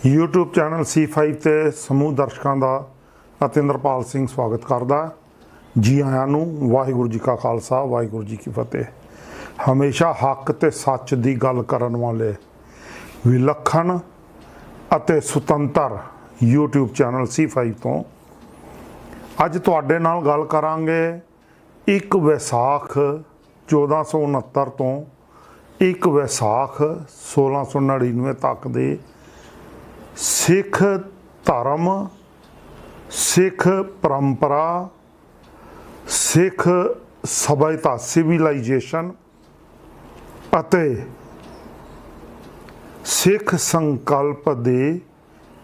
YouTube channel C5 ਤੇ ਸਮੂਹ ਦਰਸ਼ਕਾਂ ਦਾ ਅਤਿੰਦਰਪਾਲ ਸਿੰਘ ਸਵਾਗਤ ਕਰਦਾ। ਜੀ ਆਇਆਂ ਨੂੰ। ਵਾਹਿਗੁਰੂ ਜੀ ਕਾ ਖਾਲਸਾ, ਵਾਹਿਗੁਰੂ ਜੀ ਕੀ ਫਤਿਹ। ਹਮੇਸ਼ਾ ਹੱਕ ਤੇ ਸੱਚ ਦੀ ਗੱਲ ਕਰਨ ਵਾਲੇ ਵਿਲੱਖਣ ਅਤੇ ਸੁਤੰਤਰ YouTube ਚੈਨਲ C5 ਤੋਂ ਅੱਜ ਤੁਹਾਡੇ ਨਾਲ ਗੱਲ ਕਰਾਂਗੇ 1 ਵਿਸਾਖ 1469 ਤੋਂ 1 ਵਿਸਾਖ 1699 ਤੱਕ ਦੇ ਸਿੱਖ ਧਰਮ, ਸਿੱਖ ਪਰੰਪਰਾ, ਸਿੱਖ ਸਭਿਅਤਾ ਸਿਵਿਲਾਈਜੇਸ਼ਨ ਅਤੇ ਸਿੱਖ ਸੰਕਲਪ ਦੇ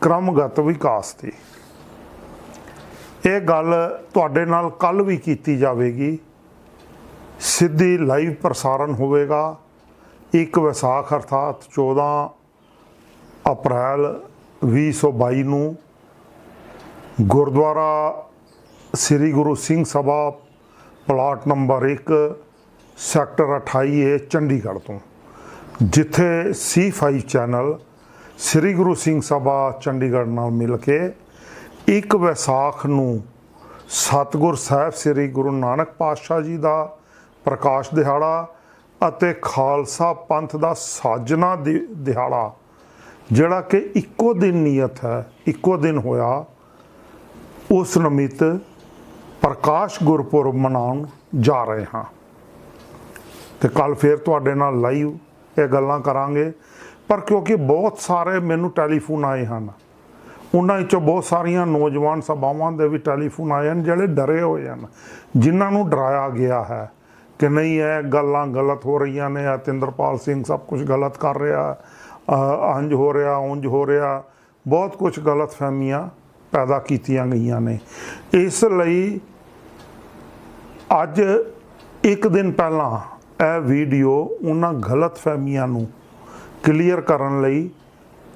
ਕ੍ਰਮਗਤ ਵਿਕਾਸ ਦੀ ਇਹ ਗੱਲ ਤੁਹਾਡੇ ਨਾਲ ਕੱਲ ਵੀ ਕੀਤੀ ਜਾਵੇਗੀ। ਸਿੱਧੀ ਲਾਈਵ ਪ੍ਰਸਾਰਣ ਹੋਵੇਗਾ 1 ਵਿਸਾਖ ਅਰਥਾਤ 14 ਅਪ੍ਰੈਲ 2022 ਨੂੰ Gurdwara Sri Guru Singh Sabha plot number 1 sector 28A Chandigarh ਤੋਂ, ਜਿੱਥੇ C5 ਚੈਨਲ ਸ੍ਰੀ ਗੁਰੂ ਸਿੰਘ ਸਭਾ ਚੰਡੀਗੜ੍ਹ ਨਾਲ ਮਿਲ ਕੇ 1 ਵਿਸਾਖ ਨੂੰ ਸਤਿਗੁਰ ਸਾਹਿਬ ਸ੍ਰੀ ਗੁਰੂ ਨਾਨਕ ਪਾਤਸ਼ਾਹ ਜੀ ਦਾ ਪ੍ਰਕਾਸ਼ ਦਿਹਾੜਾ ਅਤੇ ਖਾਲਸਾ ਪੰਥ ਦਾ ਸਾਜਨਾ ਦਿਹਾੜਾ ਜਿਹੜਾ ਕਿ ਇੱਕੋ ਦਿਨ ਨੀਅਤ ਹੈ, ਇੱਕੋ ਦਿਨ ਹੋਇਆ, ਉਸ ਨਿਮਿਤ ਪ੍ਰਕਾਸ਼ ਗੁਰਪੁਰਬ ਮਨਾਉਣ ਜਾ ਰਹੇ ਹਾਂ। ਤੇ ਕੱਲ ਫਿਰ ਤੁਹਾਡੇ ਨਾਲ ਲਾਈਵ ਇਹ ਗੱਲਾਂ ਕਰਾਂਗੇ। ਪਰ ਕਿਉਂਕਿ ਬਹੁਤ ਸਾਰੇ ਮੈਨੂੰ ਟੈਲੀਫੋਨ ਆਏ ਹਨ, ਉਹਨਾਂ ਵਿੱਚੋਂ ਬਹੁਤ ਸਾਰੀਆਂ ਨੌਜਵਾਨ ਸਭਾਵਾਂ ਦੇ ਵੀ ਟੈਲੀਫੋਨ ਆਏ ਹਨ ਜਿਹੜੇ ਡਰੇ ਹੋਏ ਹਨ, ਜਿਨ੍ਹਾਂ ਨੂੰ ਡਰਾਇਆ ਗਿਆ ਹੈ ਕਿ ਨਹੀਂ ਇਹ ਗੱਲਾਂ ਗਲਤ ਹੋ ਰਹੀਆਂ ਨੇ, ਅਤਿੰਦਰਪਾਲ ਸਿੰਘ ਸਭ ਕੁਝ ਗਲਤ ਕਰ ਰਿਹਾ, ਇੰਝ ਹੋ ਰਿਹਾ, ਉਂਝ ਹੋ ਰਿਹਾ, ਬਹੁਤ ਕੁਝ ਗਲਤ ਫਹਿਮੀਆਂ ਪੈਦਾ ਕੀਤੀਆਂ ਗਈਆਂ ਨੇ। ਇਸ ਲਈ ਅੱਜ ਇੱਕ ਦਿਨ ਪਹਿਲਾਂ ਇਹ ਵੀਡੀਓ ਉਹਨਾਂ ਗਲਤ ਫਹਿਮੀਆਂ ਨੂੰ ਕਲੀਅਰ ਕਰਨ ਲਈ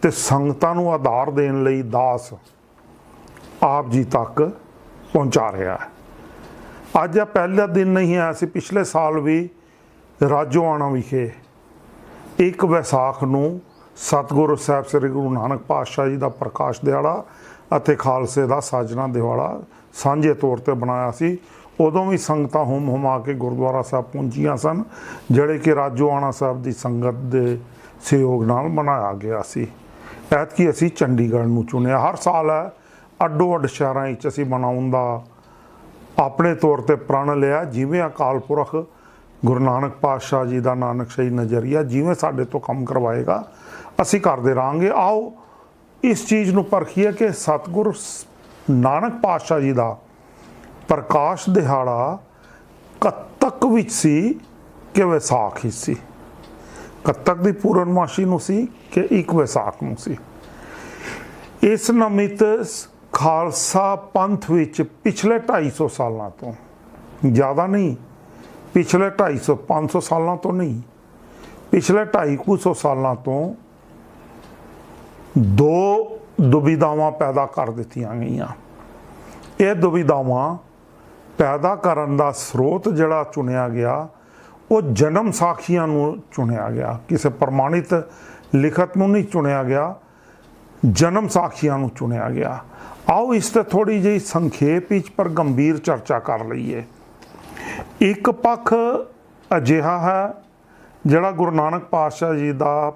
ਤੇ ਸੰਗਤਾਂ ਨੂੰ ਆਧਾਰ ਦੇਣ ਲਈ ਦਾਸ ਆਪ ਜੀ ਤੱਕ ਪਹੁੰਚਾ ਰਿਹਾ ਹੈ। ਅੱਜ ਇਹ ਪਹਿਲਾ ਦਿਨ ਨਹੀਂ ਹੈ। ਅਸੀਂ ਪਿਛਲੇ ਸਾਲ ਵੀ ਰਾਜੋਆਣਾ ਵਿਖੇ 1 ਵਿਸਾਖ ਨੂੰ ਸਤਿਗੁਰੂ ਸਾਹਿਬ ਸ੍ਰੀ ਗੁਰੂ ਨਾਨਕ ਪਾਤਸ਼ਾਹ ਜੀ ਦਾ ਪ੍ਰਕਾਸ਼ ਦਿਹਾੜਾ ਅਤੇ ਖਾਲਸੇ ਦਾ ਸਾਜਨਾ ਦਿਹਾੜਾ ਸਾਂਝੇ ਤੌਰ ਤੇ ਬਣਾਇਆ ਸੀ। ਉਦੋਂ ਵੀ ਸੰਗਤਾਂ ਹੁਮ ਹੁਮਾ ਕੇ ਗੁਰਦੁਆਰਾ ਸਾਹਿਬ ਪਹੁੰਚੀਆਂ ਸਨ, ਜਿਹੜੇ ਕਿ ਰਾਜੋਆਣਾ ਸਾਹਿਬ ਦੀ ਸੰਗਤ ਦੇ ਸਹਿਯੋਗ ਨਾਲ ਬਣਾਇਆ ਗਿਆ ਸੀ। ਐਤਕੀ ਅਸੀਂ ਚੰਡੀਗੜ੍ਹ ਨੂੰ ਚੁਣਿਆ। ਹਰ ਸਾਲ ਹੈ ਅੱਡੋ ਅੱਡ ਸ਼ਹਿਰਾਂ ਵਿੱਚ ਅਸੀਂ ਬਣਾਉਣ ਦਾ ਆਪਣੇ ਤੌਰ ਤੇ ਪ੍ਰਣ ਲਿਆ, ਜਿਵੇਂ ਅਕਾਲ ਪੁਰਖ ਗੁਰੂ ਨਾਨਕ ਪਾਤਸ਼ਾਹ ਜੀ ਦਾ ਨਾਨਕਸ਼ਾਹੀ ਨਜ਼ਰੀਆ ਜਿਵੇਂ ਸਾਡੇ ਤੋਂ ਕੰਮ ਕਰਵਾਏਗਾ ਅਸੀਂ ਕਰਦੇ ਰਹਾਂਗੇ। ਆਓ ਇਸ ਚੀਜ਼ ਨੂੰ ਪਰਖੀਏ ਕਿ ਸਤਿਗੁਰੂ ਨਾਨਕ ਪਾਤਸ਼ਾਹ ਜੀ ਦਾ ਪ੍ਰਕਾਸ਼ ਦਿਹਾੜਾ ਕੱਤਕ ਵਿੱਚ ਸੀ ਕਿ ਵਿਸਾਖ ਵਿੱਚ ਸੀ, ਕੱਤਕ ਦੀ ਪੂਰਨਮਾਸ਼ੀ ਨੂੰ ਸੀ ਕਿ 1 ਵਿਸਾਖ ਨੂੰ ਸੀ। ਇਸ ਨਿਮਿਤ ਖਾਲਸਾ ਪੰਥ ਵਿੱਚ ਪਿਛਲੇ 250 ਸਾਲਾਂ ਤੋਂ, ਜ਼ਿਆਦਾ ਨਹੀਂ, ਪਿਛਲੇ 500 ਸਾਲਾਂ ਤੋਂ ਨਹੀਂ, ਪਿਛਲੇ 250 ਸਾਲਾਂ ਤੋਂ 2 ਦੁਬਿਧਾਵਾਂ ਪੈਦਾ ਕਰ ਦਿੱਤੀਆਂ ਗਈਆਂ। ਇਹ ਦੁਬਿਧਾਵਾਂ ਪੈਦਾ ਕਰਨ ਦਾ ਸਰੋਤ ਜਿਹੜਾ ਚੁਣਿਆ ਗਿਆ ਉਹ ਜਨਮ ਸਾਖੀਆਂ ਨੂੰ ਚੁਣਿਆ ਗਿਆ, ਕਿਸੇ ਪ੍ਰਮਾਣਿਤ ਲਿਖਤ ਨੂੰ ਨਹੀਂ ਚੁਣਿਆ ਗਿਆ, ਜਨਮ ਸਾਖੀਆਂ ਨੂੰ ਚੁਣਿਆ ਗਿਆ। ਆਓ ਇਸ ਤੇ ਥੋੜੀ ਜਿਹੀ ਸੰਖੇਪ ਵਿੱਚ ਪਰ ਗੰਭੀਰ ਚਰਚਾ ਕਰ ਲਈਏ। ਇੱਕ ਪੱਖ ਅਜਿਹਾ ਹੈ ਜਿਹੜਾ ਗੁਰੂ ਨਾਨਕ ਪਾਤਸ਼ਾਹ ਜੀ ਦਾ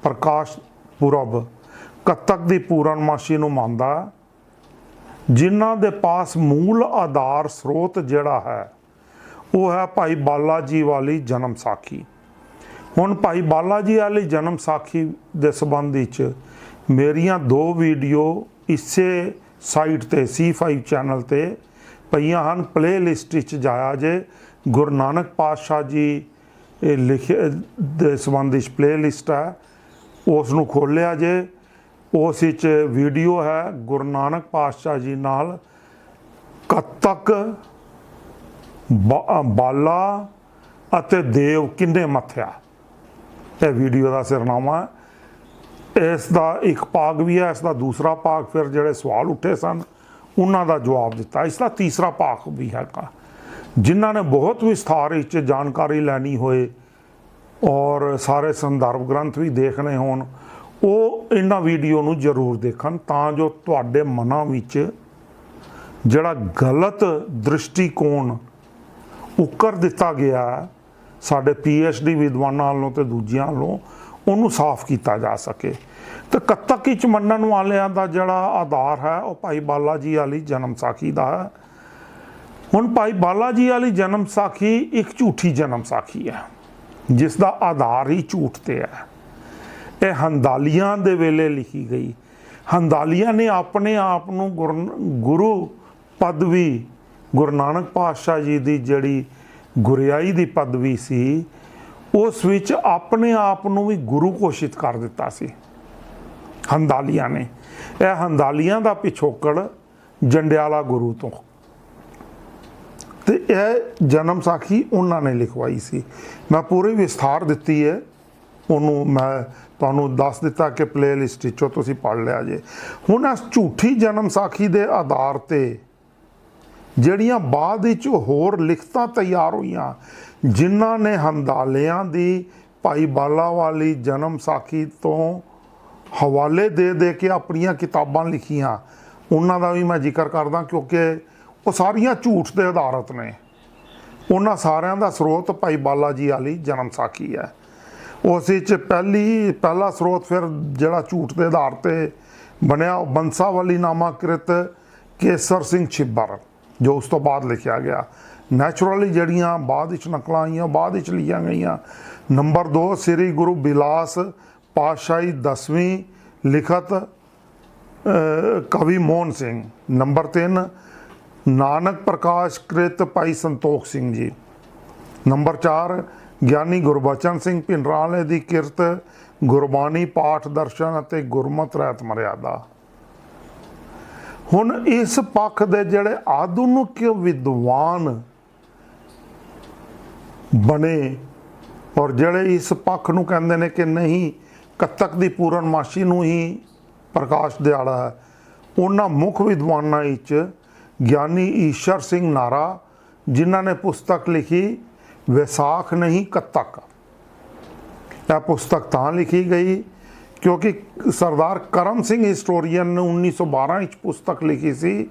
ਪ੍ਰਕਾਸ਼ ਪੁਰਬ ਕੱਤਕ ਦੀ ਪੂਰਨਮਾਸ਼ੀ ਨੂੰ ਮੰਨਦਾ, ਜਿਨ੍ਹਾਂ ਦੇ ਪਾਸ ਮੂਲ ਆਧਾਰ ਸਰੋਤ ਜਿਹੜਾ ਹੈ ਉਹ ਹੈ ਭਾਈ ਬਾਲਾ ਜੀ ਵਾਲੀ ਜਨਮ ਸਾਖੀ। ਹੁਣ ਭਾਈ ਬਾਲਾ ਜੀ ਵਾਲੀ ਜਨਮ ਸਾਖੀ ਦੇ ਸੰਬੰਧ ਵਿੱਚ ਮੇਰੀਆਂ 2 ਵੀਡੀਓ ਇਸੇ ਸਾਈਟ ਤੇ C5 ਚੈਨਲ ਤੇ ਪਈਆਂ ਹਨ। ਪਲੇ ਲਿਸਟ ਵਿੱਚ ਜਾਇਆ ਜੇ, ਗੁਰੂ ਨਾਨਕ ਪਾਤਸ਼ਾਹ ਜੀ ਲਿਖੇ ਦੇ ਸੰਬੰਧ ਵਿੱਚ ਪਲੇ ਲਿਸਟ ਹੈ, ਉਸ ਨੂੰ ਖੋਲ੍ਹਿਆ ਜੇ। ਉਸ ਵਿੱਚ ਵੀਡੀਓ ਹੈ ਗੁਰੂ ਨਾਨਕ ਪਾਤਸ਼ਾਹ ਜੀ ਨਾਲ ਕੱਤਕ, ਬਾਲਾ ਅਤੇ ਦੇਵ ਕਿੰਨੇ ਮੱਥਿਆ, ਇਹ ਵੀਡੀਓ ਦਾ ਸਿਰਨਾਮਾ ਹੈ। ਇਸ ਦਾ ਇੱਕ ਭਾਗ ਵੀ ਹੈ, ਇਸ ਦਾ ਦੂਸਰਾ ਭਾਗ ਫਿਰ ਜਿਹੜੇ ਸਵਾਲ ਉੱਠੇ ਸਨ ਉਹਨਾਂ ਦਾ ਜਵਾਬ ਦਿੱਤਾ। ਇਸ ਦਾ ਤੀਸਰਾ ਭਾਗ ਵੀ ਹੈਗਾ। ਜਿਨ੍ਹਾਂ ਨੇ ਬਹੁਤ ਵਿਸਥਾਰ ਵਿੱਚ ਜਾਣਕਾਰੀ ਲੈਣੀ ਹੋਏ ਔਰ ਸਾਰੇ ਸੰਦਰਭ ਗ੍ਰੰਥ ਵੀ ਦੇਖਣੇ ਹੋਣ, ਉਹ ਇਹਨਾਂ ਵੀਡੀਓ ਨੂੰ ਜ਼ਰੂਰ ਦੇਖਣ ਤਾਂ ਜੋ ਤੁਹਾਡੇ ਮਨਾਂ ਵਿੱਚ ਜਿਹੜਾ ਗਲਤ ਦ੍ਰਿਸ਼ਟੀਕੋਣ ਉੱਕਰ ਦਿੱਤਾ ਗਿਆ ਸਾਡੇ PhD ਵਿਦਵਾਨਾਂ ਵੱਲੋਂ ਤੇ ਦੂਜਿਆਂ ਵੱਲੋਂ ਉਹਨੂੰ ਸਾਫ਼ ਕੀਤਾ ਜਾ ਸਕੇ। ਤੇ ਕੱਤਕ ਵਿੱਚ ਮੰਨਣ ਵਾਲਿਆਂ ਦਾ ਜਿਹੜਾ ਆਧਾਰ ਹੈ ਉਹ ਭਾਈ ਬਾਲਾ ਜੀ ਵਾਲੀ ਜਨਮ ਸਾਖੀ ਦਾ ਹੈ। ਹੁਣ ਭਾਈ ਬਾਲਾ ਜੀ ਵਾਲੀ ਜਨਮ ਸਾਖੀ ਇੱਕ ਝੂਠੀ ਜਨਮ ਸਾਖੀ ਹੈ ਜਿਸ ਦਾ ਆਧਾਰ ਹੀ ਝੂਠ ਤੇ ਹੈ। ਇਹ ਹੰਦਾਲੀਆਂ ਦੇ ਵੇਲੇ ਲਿਖੀ ਗਈ। ਹੰਦਾਲੀਆਂ ਨੇ ਆਪਣੇ ਆਪ ਨੂੰ ਗੁਰੂ ਪਦਵੀ, ਗੁਰੂ ਨਾਨਕ ਪਾਤਸ਼ਾਹ ਜੀ ਦੀ ਜਿਹੜੀ ਗੁਰਿਆਈ ਦੀ ਪਦਵੀ ਸੀ ਉਸ ਵਿੱਚ ਆਪਣੇ ਆਪ ਨੂੰ ਵੀ ਗੁਰੂ ਘੋਸ਼ਿਤ ਕਰ ਦਿੱਤਾ ਸੀ ਹੰਦਾਲੀਆਂ ਨੇ। ਇਹ ਹੰਦਾਲੀਆਂ ਦਾ ਪਿਛੋਕੜ ਜੰਡਿਆਲਾ ਗੁਰੂ ਤੋਂ, ਤੇ ਇਹ ਜਨਮ ਸਾਖੀ ਉਹਨਾਂ ਨੇ ਲਿਖਵਾਈ ਸੀ। ਮੈਂ ਪੂਰੀ ਵਿਸਥਾਰ ਦਿੱਤੀ ਹੈ, ਉਹਨੂੰ ਮੈਂ ਤੁਹਾਨੂੰ ਦੱਸ ਦਿੱਤਾ ਕਿ ਪਲੇਲਿਸਟ ਵਿੱਚੋਂ ਤੁਸੀਂ ਪੜ੍ਹ ਲਿਆ ਜੇ। ਹੁਣ ਇਸ ਝੂਠੀ ਜਨਮ ਸਾਖੀ ਦੇ ਆਧਾਰ ਤੇ ਜਿਹੜੀਆਂ ਬਾਅਦ ਵਿੱਚ ਹੋਰ ਲਿਖਤਾਂ ਤਿਆਰ ਹੋਈਆਂ ਜਿਨ੍ਹਾਂ ਨੇ ਹੰਦਾਲਿਆਂ ਦੀ ਭਾਈ ਬਾਲਾ ਵਾਲੀ ਜਨਮ ਸਾਖੀ ਤੋਂ ਹਵਾਲੇ ਦੇ ਦੇ ਕੇ ਆਪਣੀਆਂ ਕਿਤਾਬਾਂ ਲਿਖੀਆਂ, ਉਹਨਾਂ ਦਾ ਵੀ ਮੈਂ ਜ਼ਿਕਰ ਕਰਦਾ ਕਿਉਂਕਿ ਉਹ ਸਾਰੀਆਂ ਝੂਠ ਦੇ ਆਧਾਰਿਤ ਨੇ। ਉਹਨਾਂ ਸਾਰਿਆਂ ਦਾ ਸਰੋਤ ਭਾਈ ਬਾਲਾ ਜੀ ਵਾਲੀ ਜਨਮ ਸਾਖੀ ਹੈ। ਉਸ ਵਿੱਚ ਪਹਿਲਾ ਸਰੋਤ ਫਿਰ ਜਿਹੜਾ ਝੂਠ ਦੇ ਆਧਾਰ ਤੇ ਬਣਿਆ ਉਹ ਬੰਸਾਵਲੀ ਨਾਮਾਕ੍ਰਿਤ ਕੇਸਰ ਸਿੰਘ ਛਿੱਬਰ ਜੋ ਉਸ ਤੋਂ ਬਾਅਦ ਲਿਖਿਆ ਗਿਆ। ਨੈਚੁਰਲੀ ਜਿਹੜੀਆਂ ਬਾਅਦ ਵਿੱਚ ਨਕਲਾਂ ਆਈਆਂ ਬਾਅਦ ਵਿੱਚ ਲਿਖੀਆਂ ਗਈਆਂ। ਨੰਬਰ 2 ਸ੍ਰੀ ਗੁਰੂ ਬਿਲਾਸ ਪਾਤਸ਼ਾਹੀ 10ਵੀਂ ਲਿਖਤ ਕਵੀ ਮੋਹਨ ਸਿੰਘ। ਨੰਬਰ 3 ਨਾਨਕ ਪ੍ਰਕਾਸ਼ ਕ੍ਰਿਤ ਭਾਈ ਸੰਤੋਖ ਸਿੰਘ ਜੀ। ਨੰਬਰ 4 ਗਿਆਨੀ ਗੁਰਬਚਨ ਸਿੰਘ ਭਿੰਡਰਾਂਵਾਲੇ ਦੀ ਕਿਰਤ ਗੁਰਬਾਣੀ ਪਾਠ ਦਰਸ਼ਨ ਅਤੇ ਗੁਰਮਤਿ ਰਹਿਤ ਮਰਿਆਦਾ। ਹੁਣ ਇਸ ਪੱਖ ਦੇ ਜਿਹੜੇ ਆਧੁਨਿਕ ਵਿਦਵਾਨ ਬਣੇ ਔਰ ਜਿਹੜੇ ਇਸ ਪੱਖ ਨੂੰ ਕਹਿੰਦੇ ਨੇ ਕਿ ਨਹੀਂ ਕੱਤਕ ਦੀ ਪੂਰਨਮਾਸ਼ੀ ਨੂੰ ਹੀ ਪ੍ਰਕਾਸ਼ ਦਿਹਾੜਾ ਹੈ, ਉਹਨਾਂ ਮੁੱਖ ਵਿਦਵਾਨਾਂ ਵਿੱਚ ਗਿਆਨੀ ਈਸ਼ਰ ਸਿੰਘ ਨਾਰਾ ਜਿਨ੍ਹਾਂ ਨੇ ਪੁਸਤਕ ਲਿਖੀ ਵਿਸਾਖ ਨਹੀਂ ਕੱਤਕ। ਇਹ ਪੁਸਤਕ ਤਾਂ ਲਿਖੀ ਗਈ ਕਿਉਂਕਿ ਸਰਦਾਰ ਕਰਮ ਸਿੰਘ ਹਿਸਟੋਰੀਅਨ ਨੇ 1912 ਵਿੱਚ ਪੁਸਤਕ ਲਿਖੀ ਸੀ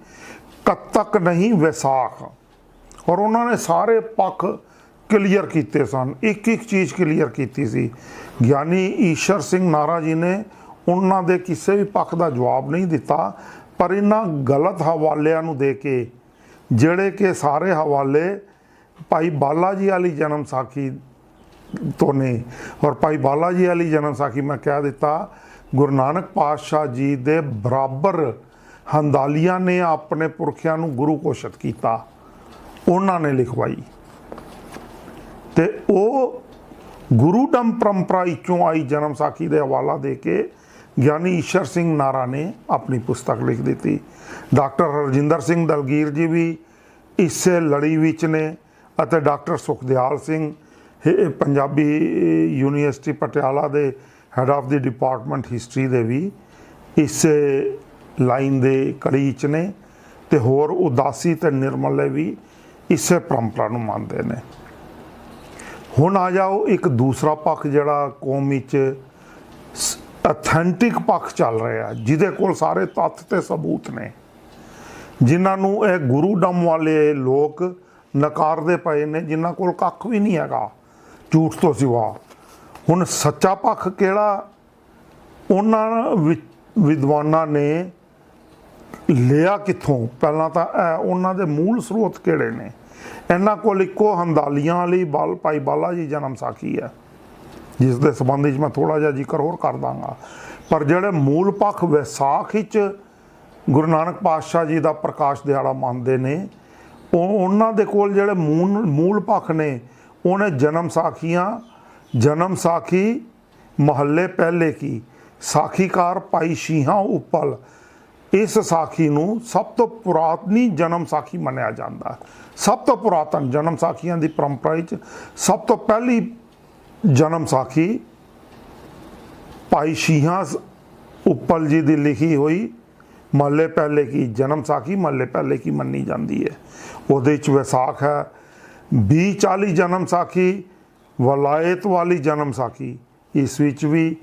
ਕੱਤਕ ਨਹੀਂ ਵਿਸਾਖ, ਔਰ ਉਹਨਾਂ ਨੇ ਸਾਰੇ ਪੱਖ ਕਲੀਅਰ ਕੀਤੇ ਸਨ, ਇੱਕ ਇੱਕ ਚੀਜ਼ ਕਲੀਅਰ ਕੀਤੀ ਸੀ। ਗਿਆਨੀ ਈਸ਼ਰ ਸਿੰਘ ਨਾਰਾ ਜੀ ਨੇ ਉਹਨਾਂ ਦੇ ਕਿਸੇ ਵੀ ਪੱਖ ਦਾ ਜਵਾਬ ਨਹੀਂ ਦਿੱਤਾ, ਪਰ ਇਹਨਾਂ ਗਲਤ ਹਵਾਲਿਆਂ ਨੂੰ ਦੇ ਕੇ ਜਿਹੜੇ ਕਿ ਸਾਰੇ ਹਵਾਲੇ ਭਾਈ ਬਾਲਾ ਜੀ ਵਾਲੀ ਜਨਮ ਸਾਖੀ ਤੋਂ ਨੇ, ਔਰ ਭਾਈ ਬਾਲਾ ਜੀ ਵਾਲੀ ਜਨਮ ਸਾਖੀ ਮੈਂ ਕਹਿ ਦਿੱਤਾ ਗੁਰੂ ਨਾਨਕ ਪਾਤਸ਼ਾਹ ਜੀ ਦੇ ਬਰਾਬਰ ਹੰਦਾਲੀਆਂ ਨੇ ਆਪਣੇ ਪੁਰਖਿਆਂ ਨੂੰ ਗੁਰੂ ਘੋਸ਼ਿਤ ਕੀਤਾ, ਉਹਨਾਂ ਨੇ ਲਿਖਵਾਈ। ਤੇ ਉਹ ਗੁਰੂਡਮ ਪਰੰਪਰਾ ਵਿੱਚੋਂ ਆਈ ਜਨਮ ਸਾਖੀ ਦੇ ਹਵਾਲਾ ਦੇ ਕੇ ਗਿਆਨੀ ਈਸ਼ਰ ਸਿੰਘ ਨਾਰਾ ਨੇ ਆਪਣੀ ਪੁਸਤਕ ਲਿਖ ਦਿੱਤੀ। ਡਾਕਟਰ ਹਰਜਿੰਦਰ ਸਿੰਘ ਦਲਗੀਰ ਜੀ ਵੀ ਇਸੇ ਲੜੀ ਵਿੱਚ ਨੇ ਅਤੇ ਡਾਕਟਰ ਸੁਖਦਿਆਲ ਸਿੰਘ ਪੰਜਾਬੀ ਯੂਨੀਵਰਸਿਟੀ ਪਟਿਆਲਾ ਦੇ head of the department history ਦੇ ਵੀ ਇਸੇ ਲਾਈਨ ਦੇ ਕੜੀ 'ਚ ਨੇ, ਤੇ ਹੋਰ ਉਦਾਸੀ ਤੇ ਨਿਰਮਲੇ ਵੀ ਇਸੇ ਪਰੰਪਰਾ ਨੂੰ ਮੰਨਦੇ ਨੇ। ਹੁਣ ਆ ਜਾਓ ਇੱਕ ਦੂਸਰਾ ਪੱਖ ਜਿਹੜਾ ਕੌਮ ਵਿੱਚ ਅਥੈਂਟਿਕ ਪੱਖ ਚੱਲ ਰਿਹਾ ਜਿਹਦੇ ਕੋਲ ਸਾਰੇ ਤੱਥ ਤੇ ਸਬੂਤ ਨੇ, ਜਿਨ੍ਹਾਂ ਨੂੰ ਇਹ ਗੁਰੂਡਮ ਵਾਲੇ ਲੋਕ ਨਕਾਰਦੇ ਪਏ ਨੇ, ਜਿਨ੍ਹਾਂ ਕੋਲ ਕੱਖ ਵੀ ਨਹੀਂ ਹੈਗਾ ਝੂਠ ਤੋਂ ਸਿਵਾ। ਹੁਣ ਸੱਚਾ ਪੱਖ ਕਿਹੜਾ ਉਹਨਾਂ ਵਿਦਵਾਨਾਂ ਨੇ ਲਿਆ ਕਿੱਥੋਂ? ਪਹਿਲਾਂ ਤਾਂ ਉਹਨਾਂ ਦੇ ਮੂਲ ਸਰੋਤ ਕਿਹੜੇ ਨੇ? ਇਹਨਾਂ ਕੋਲ ਇੱਕੋ ਹੰਦਾਲੀਆਂ ਵਾਲੀ ਭਾਈ ਬਾਲਾ ਜੀ ਜਨਮ ਸਾਖੀ ਹੈ ਜਿਸ ਦੇ ਸੰਬੰਧ ਵਿੱਚ ਮੈਂ ਥੋੜ੍ਹਾ ਜਿਹਾ ਜ਼ਿਕਰ ਹੋਰ ਕਰ ਦਾਂਗਾ, ਪਰ ਜਿਹੜੇ ਮੂਲ ਪੱਖ ਵਿਸਾਖ ਵਿੱਚ ਗੁਰੂ ਨਾਨਕ ਪਾਤਸ਼ਾਹ ਜੀ ਦਾ ਪ੍ਰਕਾਸ਼ ਦਿਹਾੜਾ ਮੰਨਦੇ ਨੇ, ਉਹਨਾਂ ਦੇ ਕੋਲ ਜਿਹੜੇ ਮੂਲ ਪੱਖ ਨੇ ਉਹਨੇ ਜਨਮ ਸਾਖੀ ਮਹੱਲੇ ਪਹਿਲੇ ਕੀ ਸਾਖੀਕਾਰ ਭਾਈ ਸ਼ੀਹਾਂ ਉੱਪਲ, ਇਸ ਸਾਖੀ ਨੂੰ ਸਭ ਤੋਂ ਪੁਰਾਤਨੀ ਜਨਮ ਸਾਖੀ ਮੰਨਿਆ ਜਾਂਦਾ। ਸਭ ਤੋਂ ਪੁਰਾਤਨ ਜਨਮ ਸਾਖੀਆਂ ਦੀ ਪਰੰਪਰਾ ਵਿੱਚ ਸਭ ਤੋਂ ਪਹਿਲੀ ਜਨਮ ਸਾਖੀ ਭਾਈ ਸ਼ੀਹਾਂ ਉੱਪਲ ਜੀ ਦੀ ਲਿਖੀ ਹੋਈ ਮਹੱਲੇ ਪਹਿਲੇ ਕੀ ਜਨਮ ਸਾਖੀ ਮਹੱਲੇ ਪਹਿਲੇ ਕੀ ਮੰਨੀ ਜਾਂਦੀ ਹੈ। ਉਹਦੇ ਵਿੱਚ ਵਿਸਾਖ ਹੈ। 2040 ਜਨਮ ਸਾਖੀ ਵਲਾਇਤ ਵਾਲੀ ਜਨਮ ਸਾਖੀ, ਇਸ ਵਿੱਚ ਵੀ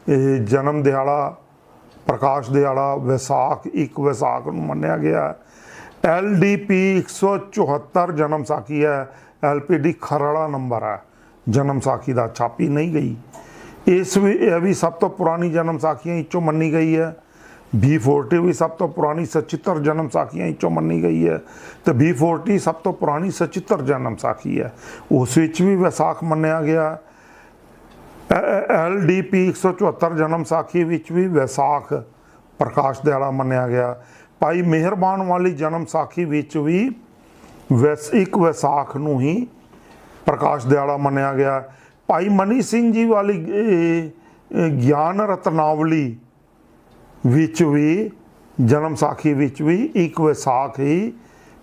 जन्म दिहाड़ा प्रकाश दिहाड़ा विसाख 1 विसाख ਨੂੰ ਮੰਨਿਆ ਗਿਆ। LDP 174 जन्म साखी है। LPD खरड़ा नंबर है जन्म साखी का, छापी नहीं गई। यह भी सब तो पुरानी जन्म साखियां इचों मन्नी गई है। B40 भी सब तो पुरानी सचित्र जन्म साखियां इचों मन्नी गई है। तो B40 सब तो पुरानी सचित्र जन्म साखी है, उस विच भी विसाख मन्निया गया। LDP 174 जन्म साखी विच भी विसाख प्रकाश दिहाड़ा मन्निया गया। भाई मेहरबान वाली जन्म साखी विच भी 1 विसाख नूं ही प्रकाश दिहाड़ा मन्निया गया। भाई मनी सिंह जी वाली ज्ञान रत्नावली विच भी जन्म साखी विच भी 1 विसाख ही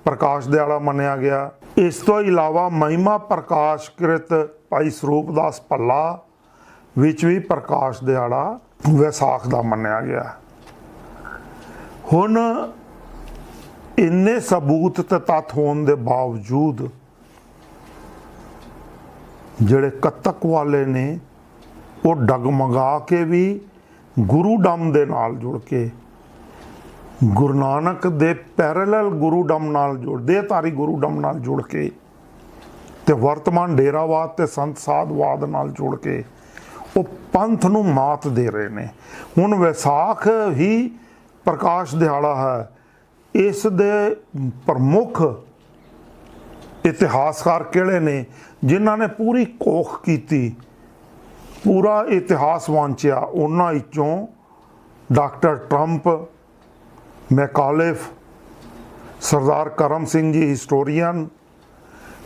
प्रकाश दिहाड़ा मन्निया गया। इस तो इलावा महिमा प्रकाश कृत भाई स्वरूप दास भल्ला विच भी प्रकाश दिहाड़ा विसाख दा मन्निया गया। हुण इन्ने सबूत ते तत्थ होने के बावजूद ਜਿਹੜੇ ਕੱਤਕ वाले ने वो डगमगा के भी गुरु डम दे नाल जुड़ के गुरु नानक दे पैरेलल गुरु डम नाल जुड़ देहधारी गुरु डम नाल जुड़ के ते वर्तमान डेरावाद ते संत साधवाद नाल जुड़ के वो पंथ नूं मात दे रहे ने। हुण विसाख ही प्रकाश दिहाड़ा है। इस दे प्रमुख इतिहासकार किहड़े ने जिन्हां ने पूरी कोख कीती, पूरा इतिहास वांचिया? उन्हां विचों डॉक्टर ट्रंप, मैकालिफ, सरदार करम सिंह जी हिस्टोरीअन,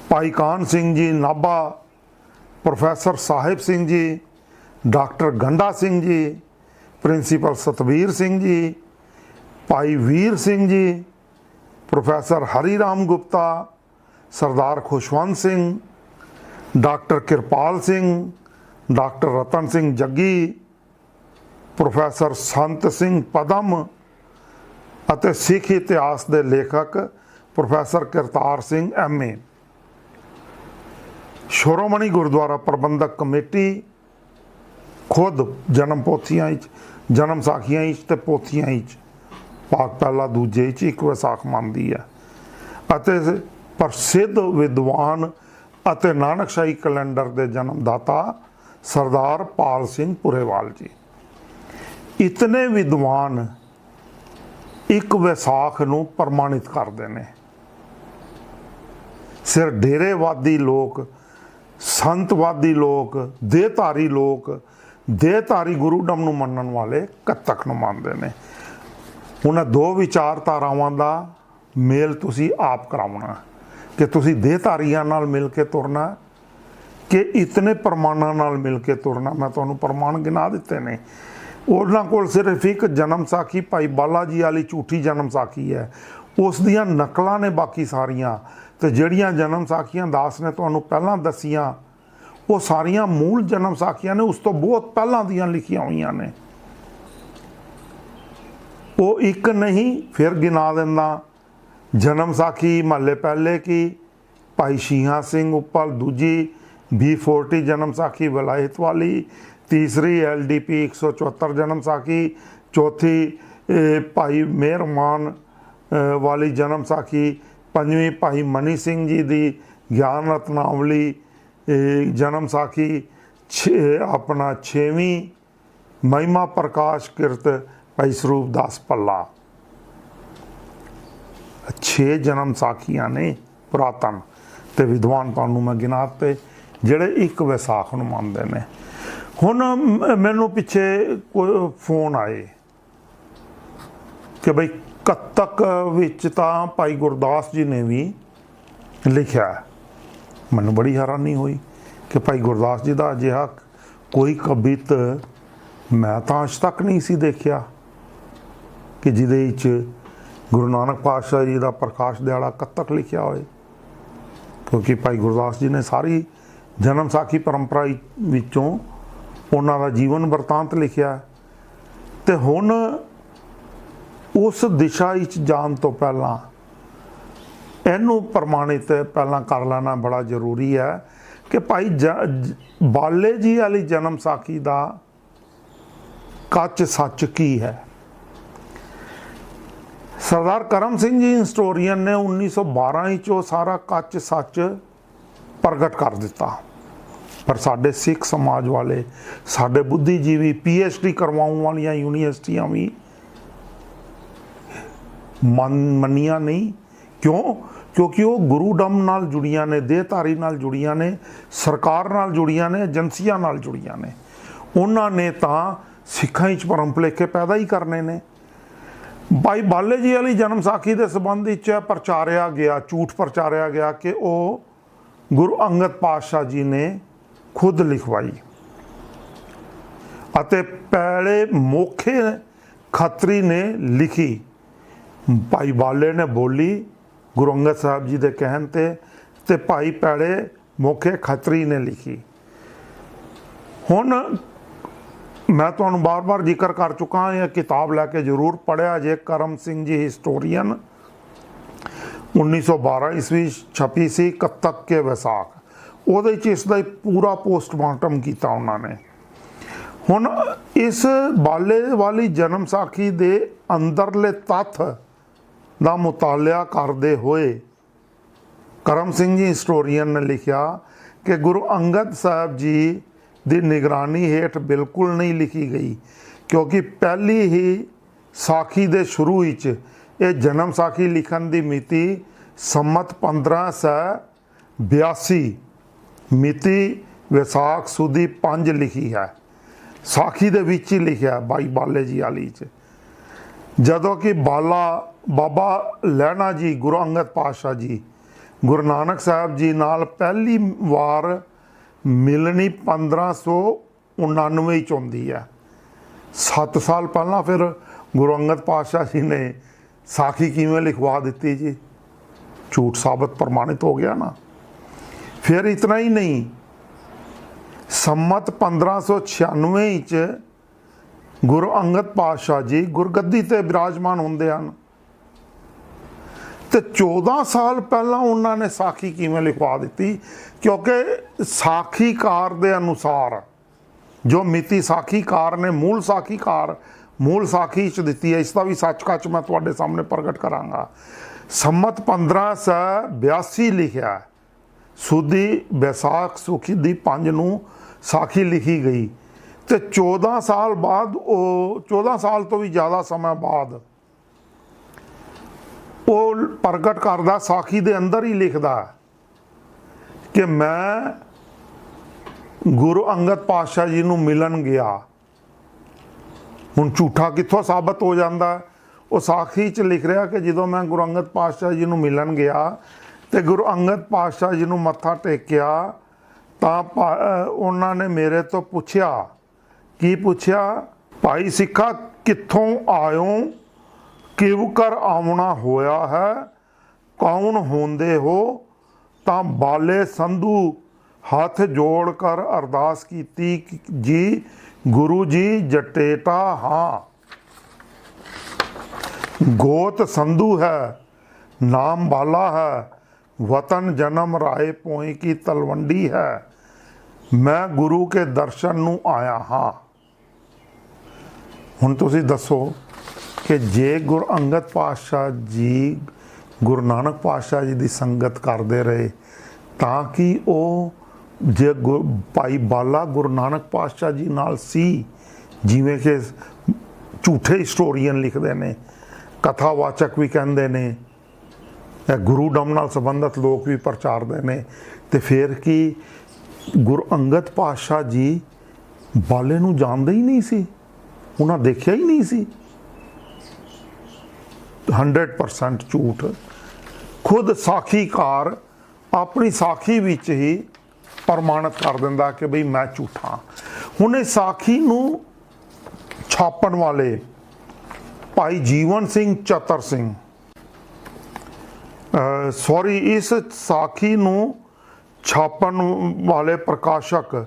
भाई कान सिंह जी नाभा, प्रोफैसर साहिब सिंह जी, डॉक्टर गंडा सिंह जी, प्रिंसीपल सतबीर सिंह जी, भाई वीर सिंह जी, प्रोफैसर हरीराम गुप्ता, सरदार Khushwant Singh, doctor Kirpal Singh, doctor Ratan Singh Jaggi, professor संत सिंह पदम ਅਤੇ सिख इतिहास के लेखक प्रोफैसर करतार सिंह MA। ਸ਼੍ਰੋਮਣੀ गुरुद्वारा प्रबंधक कमेटी खुद जन्म पोथियां जन्म साखियां ते पोथियां भाग पहला दूजे 1 विसाख मनदी है। ਅਤੇ प्रसिद्ध विद्वान ਅਤੇ नानकशाही कैलेंडर के जन्मदाता सरदार पाल सिंह पुरेवाल जी। इतने विद्वान 1 विसाख नूं प्रमाणित करते हैं। सिर्फ डेरेवादी लोग, संतवादी लोग, देहधारी लोग, देहधारी गुरुडम नूं मनण वाले कत्तक नूं मनदे ने। उन्हां 2 विचारधारावां दा मेल तुसीं आप कराउणा कि तुसीं देहधारियां नाल मिल के तुरना कि इतने प्रमाणां नाल मिल के तुरना। मैं तुहानूं प्रमाण गिना दिते ने। उन्हां कोल सिर्फ 1 जन्म साखी भाई बाला जी वाली झूठी जन्म साखी है, उस दियां नकलां ने बाकी सारियां। ते जिहड़ियां जन्म साखियां दास ने तुहानूं पहलां दसियां वो सारियां मूल जन्म साखियां ने, उस तो बहुत पहलां दियां लिखियां होईयां ने। वो एक नहीं फिर गिना दिंदा। जन्म साखी महल्ले पहले की भाई शीहा सिंह उपल, दूजी B40 जन्म साखी विलायत वाली, तीसरी LDP 174 जन्म साखी, चौथी भाई मेहरमान वाली जन्म साखी, पंजवीं भाई मनी सिंह जी की ज्ञान रत्नावली जन्म साखी, अपना 6वीं महिमा प्रकाश कृत भाई स्वरूप दास भल्ला। 6 जन्म साखियां ने पुरातन ते विद्वान तुहानूं मैं गिनाते जिहड़े 1 विसाख नूं मनदे ने। हुण मैनूं पिछे कोई फोन आए कि बई कत्तक विच तां भाई गुरदास जी ने भी लिखिआ। मैनूं बड़ी हैरानी हुई कि भाई गुरदास जी का अजिहा कोई कवित मैं तां अज तक नहीं सी देखिआ कि जिहदे विच गुरु नानक पातशाह जी का प्रकाश दिहाड़ा कत्तक लिखिया होए। क्योंकि भाई गुरदास जी ने सारी जन्म साखी परंपरा विचों उन्हां दा जीवन वरतांत लिखिया। ते हुण उस दिशा विच जाण तो पहलां इहनूं प्रमाणित पहलां कर लेना बड़ा जरूरी है कि भाई बाले जी वाली जन्म साखी का ਕੱਚ ਸੱਚ ਕੀ ਹੈ। ਸਰਦਾਰ ਕਰਮ ਸਿੰਘ ਜੀ ਹਿਸਟੋਰੀਅਨ ਨੇ 1912 ਵਿੱਚ ਉਹ ਸਾਰਾ ਕੱਚ ਸੱਚ ਪ੍ਰਗਟ ਕਰ ਦਿੱਤਾ। ਪਰ ਸਾਡੇ ਸਿੱਖ ਸਮਾਜ ਵਾਲੇ, ਸਾਡੇ ਬੁੱਧੀਜੀਵੀ, PhD ਕਰਵਾਉਣ ਵਾਲੀਆਂ ਯੂਨੀਵਰਸਿਟੀਆਂ ਵੀ ਮੰਨੀਆਂ ਨਹੀਂ। ਕਿਉਂ? ਕਿਉਂਕਿ ਉਹ ਗੁਰੂਡਮ ਨਾਲ ਜੁੜੀਆਂ ਨੇ, ਦੇਹਧਾਰੀ ਨਾਲ ਜੁੜੀਆਂ ਨੇ, ਸਰਕਾਰ ਨਾਲ ਜੁੜੀਆਂ ਨੇ, ਏਜੰਸੀਆਂ ਨਾਲ ਜੁੜੀਆਂ ਨੇ। ਉਹਨਾਂ ਨੇ ਤਾਂ ਸਿੱਖਾਂ ਵਿੱਚ ਭਰਮ ਭੁਲੇਖੇ ਪੈਦਾ ਹੀ ਕਰਨੇ ਨੇ। ਭਾਈ ਬਾਲੇ ਜੀ ਵਾਲੀ ਜਨਮ ਸਾਖੀ ਦੇ ਸੰਬੰਧ ਵਿੱਚ ਪ੍ਰਚਾਰਿਆ ਗਿਆ, ਝੂਠ ਪ੍ਰਚਾਰਿਆ ਗਿਆ ਕਿ ਉਹ ਗੁਰੂ ਅੰਗਦ ਪਾਤਸ਼ਾਹ ਜੀ ਨੇ ਖੁਦ ਲਿਖਵਾਈ ਅਤੇ ਪਹਿਲੇ ਮੋਖੇ ਖੱਤਰੀ ਨੇ ਲਿਖੀ। ਭਾਈ ਬਾਲੇ ਨੇ ਬੋਲੀ ਗੁਰੂ ਅੰਗਦ ਸਾਹਿਬ ਜੀ ਦੇ ਕਹਿਣ ਤੇ ਭਾਈ ਪਹਿਲੇ ਮੋਖੇ ਖੱਤਰੀ ਨੇ ਲਿਖੀ। ਹੁਣ ਮੈਂ ਤੁਹਾਨੂੰ ਬਾਰ-ਬਾਰ ਜ਼ਿਕਰ ਕਰ ਚੁੱਕਾ ਹਾਂ, ਇਹ ਕਿਤਾਬ ਲੈ ਕੇ ਜ਼ਰੂਰ ਪੜ੍ਹਿਆ ਜੇ। ਕਰਮ ਸਿੰਘ ਜੀ ਹਿਸਟੋਰੀਅਨ 1912 ਈਸਵੀ ਛਪੀ ਸੀ, ਕੱਤਕ ਕੇ ਵਿਸਾਖ। ਉਹਦੇ ਵਿੱਚ ਇਸ ਦਾ ਪੂਰਾ ਪੋਸਟਮਾਰਟਮ ਕੀਤਾ ਉਹਨਾਂ ਨੇ। ਹੁਣ ਇਸ ਬਾਲੇ ਵਾਲੀ ਜਨਮ ਸਾਖੀ ਦੇ ਅੰਦਰਲੇ ਤੱਥ ਦਾ ਮੁਤਾਲਿਆ ਕਰਦੇ ਹੋਏ ਕਰਮ ਸਿੰਘ ਜੀ ਹਿਸਟੋਰੀਅਨ ਨੇ ਲਿਖਿਆ ਕਿ ਗੁਰੂ ਅੰਗਦ ਸਾਹਿਬ ਜੀ ਦੀ ਨਿਗਰਾਨੀ ਹੇਠ ਬਿਲਕੁਲ ਨਹੀਂ ਲਿਖੀ ਗਈ, ਕਿਉਂਕਿ ਪਹਿਲੀ ਹੀ ਸਾਖੀ ਦੇ ਸ਼ੁਰੂ ਵਿੱਚ ਇਹ ਜਨਮ ਸਾਖੀ ਲਿਖਣ ਦੀ ਮਿਤੀ ਸੰਮਤ 1582 ਮਿਤੀ ਵਿਸਾਖ ਸੁਦੀ 5 ਲਿਖੀ ਹੈ। ਸਾਖੀ ਦੇ ਵਿੱਚ ਹੀ ਲਿਖਿਆ ਬਾਈ ਬਾਲੇ ਜੀ ਵਾਲੀ 'ਚ, ਜਦੋਂ ਕਿ ਬਾਬਾ ਲਹਿਣਾ ਜੀ, ਗੁਰੂ ਅੰਗਦ ਪਾਤਸ਼ਾਹ ਜੀ ਗੁਰੂ ਨਾਨਕ ਸਾਹਿਬ ਜੀ ਨਾਲ ਪਹਿਲੀ ਵਾਰ ਮਿਲਣੀ 1599 ਵਿੱਚ ਹੁੰਦੀ ਹੈ। 7 ਸਾਲ ਪਹਿਲਾਂ ਫਿਰ ਗੁਰੂ ਅੰਗਦ ਪਾਤਸ਼ਾਹ ਜੀ ਨੇ ਸਾਖੀ ਕਿਵੇਂ ਲਿਖਵਾ ਦਿੱਤੀ ਜੀ? ਝੂਠ ਸਾਬਤ ਪ੍ਰਮਾਣਿਤ ਹੋ ਗਿਆ ਨਾ। ਫਿਰ ਇਤਨਾ ਹੀ ਨਹੀਂ, ਸੰਮਤ 1596 ਵਿੱਚ ਗੁਰੂ ਅੰਗਦ ਪਾਤਸ਼ਾਹ ਜੀ ਗੁਰਗੱਦੀ ਤੇ ਬਿਰਾਜਮਾਨ ਹੁੰਦੇ ਹਨ ਤੇ 14 ਸਾਲ ਪਹਿਲਾਂ ਉਹਨਾਂ ਨੇ ਸਾਖੀ ਕਿਵੇਂ ਲਿਖਵਾ ਦਿੱਤੀ? ਕਿਉਂਕਿ ਸਾਖੀਕਾਰ ਦੇ ਅਨੁਸਾਰ ਜੋ ਮਿਤੀ ਸਾਖੀਕਾਰ ਨੇ ਮੂਲ ਸਾਖੀ 'ਚ ਦਿੱਤੀ ਹੈ, ਇਸ ਦਾ ਵੀ ਸੱਚ-ਕੱਚ ਮੈਂ ਤੁਹਾਡੇ ਸਾਹਮਣੇ ਪ੍ਰਗਟ ਕਰਾਂਗਾ। ਸੰਮਤ 1582 ਲਿਖਿਆ, ਸੁਦੀ ਵਿਸਾਖ ਸੁਦੀ 5 ਨੂੰ ਸਾਖੀ ਲਿਖੀ ਗਈ ਤੇ 14 ਸਾਲ ਬਾਅਦ, ਉਹ 14 ਸਾਲ ਤੋਂ ਵੀ ਜ਼ਿਆਦਾ ਸਮਾਂ ਬਾਅਦ ਉਹ ਪ੍ਰਗਟ ਕਰਦਾ, ਸਾਖੀ ਦੇ ਅੰਦਰ ਹੀ ਲਿਖਦਾ ਕਿ ਮੈਂ ਗੁਰੂ ਅੰਗਦ ਪਾਤਸ਼ਾਹ ਜੀ ਨੂੰ ਮਿਲਣ ਗਿਆ। ਹੁਣ ਝੂਠਾ ਕਿੱਥੋਂ ਸਾਬਤ ਹੋ ਜਾਂਦਾ? ਉਹ ਸਾਖੀ 'ਚ ਲਿਖ ਰਿਹਾ ਕਿ ਜਦੋਂ ਮੈਂ ਗੁਰੂ ਅੰਗਦ ਪਾਤਸ਼ਾਹ ਜੀ ਨੂੰ ਮਿਲਣ ਗਿਆ ਤੇ ਗੁਰੂ ਅੰਗਦ ਪਾਤਸ਼ਾਹ ਜੀ ਨੂੰ ਮੱਥਾ ਟੇਕਿਆ ਤਾਂ ਉਹਨਾਂ ਨੇ ਮੇਰੇ ਤੋਂ ਪੁੱਛਿਆ, ਕੀ ਪੁੱਛਿਆ? ਭਾਈ ਸਿੱਖਾ ਕਿੱਥੋਂ ਆਇਓ, ਕਿਉਂ ਕਰ ਆਉਣਾ ਹੋਇਆ ਹੈ, ਕੌਣ ਹੁੰਦੇ ਹੋ? ਤਾਂ ਬਾਲੇ ਸੰਧੂ ਹੱਥ ਜੋੜ ਕਰ ਅਰਦਾਸ ਕੀਤੀ, ਜੀ ਗੁਰੂ ਜੀ ਜਟੇਟਾ ਹਾਂ, ਗੋਤ ਸੰਧੂ ਹੈ, ਨਾਮ ਬਾਲਾ ਹੈ, ਵਤਨ ਜਨਮ ਰਾਏ ਪੋਈ ਕੀ ਤਲਵੰਡੀ ਹੈ, ਮੈਂ ਗੁਰੂ ਕੇ ਦਰਸ਼ਨ ਨੂੰ ਆਇਆ ਹਾਂ। ਹੁਣ ਤੁਸੀਂ ਦੱਸੋ ਕਿ ਜੇ ਗੁਰੂ ਅੰਗਦ ਪਾਤਸ਼ਾਹ ਜੀ ਗੁਰੂ ਨਾਨਕ ਪਾਤਸ਼ਾਹ ਜੀ ਦੀ ਸੰਗਤ ਕਰਦੇ ਰਹੇ ਤਾਂ ਕਿ ਉਹ ਜੇ ਭਾਈ ਬਾਲਾ ਗੁਰੂ ਨਾਨਕ ਪਾਤਸ਼ਾਹ ਜੀ ਨਾਲ ਸੀ, ਜਿਵੇਂ ਕਿ ਝੂਠੇ ਹਿਸਟੋਰੀਅਨ ਲਿਖਦੇ ਨੇ, ਕਥਾਵਾਚਕ ਵੀ ਕਹਿੰਦੇ ਨੇ, ਗੁਰੂਡਮ ਨਾਲ ਸੰਬੰਧਿਤ ਲੋਕ ਵੀ ਪ੍ਰਚਾਰਦੇ ਨੇ, ਤੇ ਫਿਰ ਕੀ ਗੁਰੂ ਅੰਗਦ ਪਾਤਸ਼ਾਹ ਜੀ ਬਾਲੇ ਨੂੰ ਜਾਣਦੇ ਹੀ ਨਹੀਂ ਸੀ? ਉਹਨਾਂ ਦੇਖਿਆ ਹੀ ਨਹੀਂ ਸੀ? 100% ਝੂਠ। ਖੁਦ ਸਾਖੀਕਾਰ ਆਪਣੀ ਸਾਖੀ ਵਿੱਚ ਹੀ ਪ੍ਰਮਾਣਿਤ ਕਰ ਦਿੰਦਾ ਕਿ ਬਈ ਮੈਂ ਝੂਠਾ। ਹੁਣ ਇਹ ਸਾਖੀ ਨੂੰ ਛਾਪਣ ਵਾਲੇ ਭਾਈ ਜੀਵਨ ਸਿੰਘ ਚਤਰ ਸਿੰਘ, ਇਸ ਸਾਖੀ ਨੂੰ ਛਾਪਣ ਵਾਲੇ ਪ੍ਰਕਾਸ਼ਕ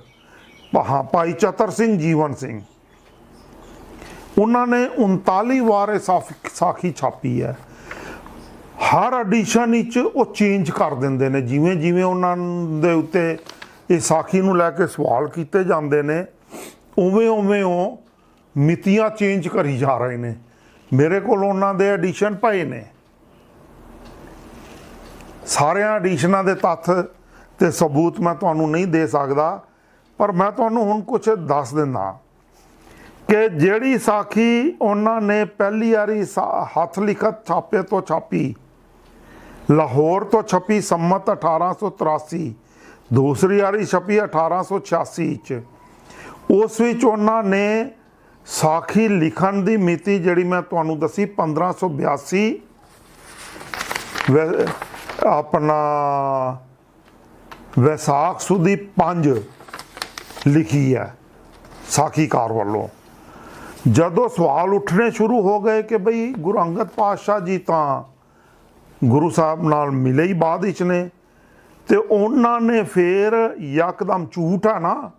ਭਾਈ ਚਤਰ ਸਿੰਘ ਜੀਵਨ ਸਿੰਘ, ਉਹਨਾਂ ਨੇ 39 ਵਾਰ ਇਹ ਸਾਖੀ ਛਾਪੀ ਹੈ। ਹਰ ਐਡੀਸ਼ਨ ਵਿੱਚ ਉਹ ਚੇਂਜ ਕਰ ਦਿੰਦੇ ਨੇ, ਜਿਵੇਂ ਜਿਵੇਂ ਉਹਨਾਂ ਦੇ ਉੱਤੇ ਇਹ ਸਾਖੀ ਨੂੰ ਲੈ ਕੇ ਸਵਾਲ ਕੀਤੇ ਜਾਂਦੇ ਨੇ, ਉਵੇਂ ਉਵੇਂ ਉਹ ਮਿਤੀਆਂ ਚੇਂਜ ਕਰੀ ਜਾ ਰਹੇ ਨੇ। ਮੇਰੇ ਕੋਲ ਉਹਨਾਂ ਦੇ ਐਡੀਸ਼ਨ ਪਏ ਨੇ, ਸਾਰਿਆਂ ਐਡੀਸ਼ਨਾਂ ਦੇ ਤੱਥ ਤੇ ਸਬੂਤ ਮੈਂ ਤੁਹਾਨੂੰ ਨਹੀਂ ਦੇ ਸਕਦਾ, ਪਰ ਮੈਂ ਤੁਹਾਨੂੰ ਹੁਣ ਕੁਝ ਦੱਸ ਦਿੰਦਾ ਕਿ ਜਿਹੜੀ ਸਾਖੀ ਉਹਨਾਂ ਨੇ ਪਹਿਲੀ ਵਾਰੀ ਹੱਥ ਲਿਖਤ ਛਾਪੇ ਤੋਂ ਛਾਪੀ, ਲਾਹੌਰ ਤੋਂ ਛਪੀ ਸੰਮਤ 1883, ਦੂਸਰੀ ਵਾਰੀ ਛਪੀ 1886 'ਚ। ਉਸ ਵਿੱਚ ਉਹਨਾਂ ਨੇ ਸਾਖੀ ਲਿਖਣ ਦੀ ਮਿਤੀ ਜਿਹੜੀ ਮੈਂ ਤੁਹਾਨੂੰ ਦੱਸੀ 1582 ਆਪਣਾ ਵਿਸਾਖ ਸੁਦੀ 5 ਲਿਖੀ ਹੈ ਸਾਖੀਕਾਰ ਵੱਲੋਂ। ਜਦੋਂ ਸਵਾਲ ਉੱਠਣੇ ਸ਼ੁਰੂ ਹੋ ਗਏ ਕਿ ਬਈ ਗੁਰੂ ਅੰਗਦ ਪਾਤਸ਼ਾਹ ਜੀ ਤਾਂ ਗੁਰੂ ਸਾਹਿਬ ਨਾਲ ਮਿਲੇ ਹੀ ਬਾਅਦ ਵਿੱਚ ਨੇ, ਤੇ ਉਹਨਾਂ ਨੇ ਫਿਰ ਯਕਦਮ, ਝੂਠ ਹੈ ਨਾ,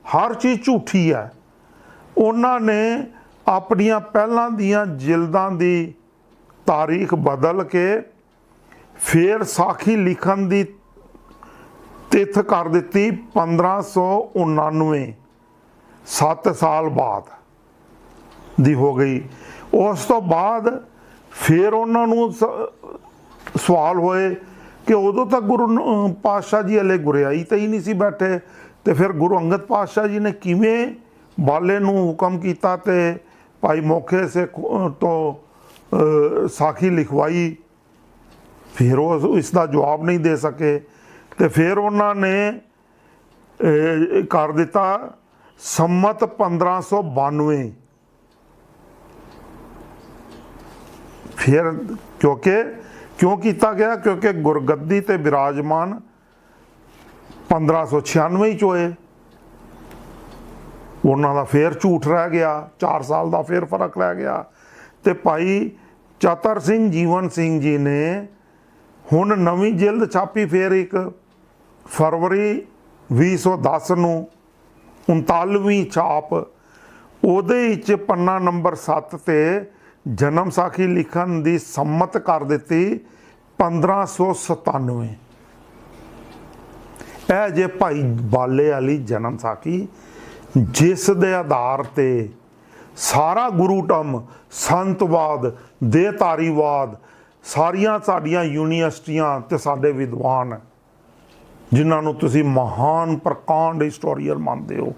ਹਰ ਚੀਜ਼ ਝੂਠੀ ਹੈ, ਉਹਨਾਂ ਨੇ ਆਪਣੀਆਂ ਪਹਿਲਾਂ ਦੀਆਂ ਜਿਲਦਾਂ ਦੀ ਤਾਰੀਖ ਬਦਲ ਕੇ ਫਿਰ ਸਾਖੀ ਲਿਖਣ ਦੀ ਤਿਥ ਕਰ ਦਿੱਤੀ 1599, 7 ਸਾਲ ਬਾਅਦ ਦੀ ਹੋ ਗਈ। ਉਸ ਤੋਂ ਬਾਅਦ ਫਿਰ ਉਹਨਾਂ ਨੂੰ ਸਵਾਲ ਹੋਏ ਕਿ ਉਦੋਂ ਤੱਕ ਗੁਰੂ ਪਾਤਸ਼ਾਹ ਜੀ ਹਲੇ ਗੁਰਿਆਈ ਤੇ ਹੀ ਨਹੀਂ ਸੀ ਬੈਠੇ, ਤੇ ਫਿਰ ਗੁਰੂ ਅੰਗਦ ਪਾਤਸ਼ਾਹ ਜੀ ਨੇ ਕਿਵੇਂ ਬਾਲੇ ਨੂੰ ਹੁਕਮ ਕੀਤਾ ਤੇ ਭਾਈ ਮੋਖੇ ਸੇ ਤੋਂ ਸਾਖੀ ਲਿਖਵਾਈ। ਫਿਰ ਉਹ ਇਸ ਦਾ ਜਵਾਬ ਨਹੀਂ ਦੇ ਸਕੇ, ਤੇ ਫਿਰ ਉਹਨਾਂ ਨੇ ਕਰ ਦਿੱਤਾ ਸੰਮਤ 1592। ਫਿਰ ਕਿਉਂ ਕੀਤਾ ਗਿਆ? ਕਿਉਂਕਿ ਗੁਰਗੱਦੀ ਤੇ ਬਿਰਾਜਮਾਨ 1596 ਚ ਹੋਏ। ਉਹਨਾਂ ਦਾ ਫਿਰ ਝੂਠ ਰਹਿ ਗਿਆ, 4 ਸਾਲ ਦਾ ਫਿਰ ਫਰਕ ਰਹਿ ਗਿਆ। ਤੇ ਭਾਈ ਚਤਰ ਸਿੰਘ ਜੀਵਨ ਸਿੰਘ ਜੀ ਨੇ ਹੁਣ ਨਵੀਂ ਜਿਲਦ ਛਾਪੀ, ਫਿਰ ਇੱਕ ਫਰਵਰੀ 2010 ਨੂੰ 39ਵੀਂ ਛਾਪ। ਉਹਦੇ ਵਿੱਚ ਪੰਨਾ ਨੰਬਰ 7 ਤੇ ਜਨਮ ਸਾਖੀ ਲਿਖਣ ਦੀ ਸੰਮਤ ਕਰ ਦਿੱਤੀ 1597। ਇਹ ਜੇ ਭਾਈ ਬਾਲੇ ਵਾਲੀ ਜਨਮ ਸਾਖੀ, ਜਿਸ ਦੇ ਆਧਾਰ ਤੇ ਸਾਰਾ ਗੁਰੂਟਮ, ਸੰਤਵਾਦ, ਦੇਹਧਾਰੀਵਾਦ, ਸਾਰੀਆਂ ਸਾਡੀਆਂ ਯੂਨੀਵਰਸਿਟੀਆਂ ਤੇ ਸਾਡੇ ਵਿਦਵਾਨ ਜਿਨ੍ਹਾਂ ਨੂੰ ਤੁਸੀਂ ਮਹਾਨ ਪ੍ਰਕਾਂਡ ਹਿਸਟੋਰੀਅਨ ਮੰਨਦੇ ਹੋ,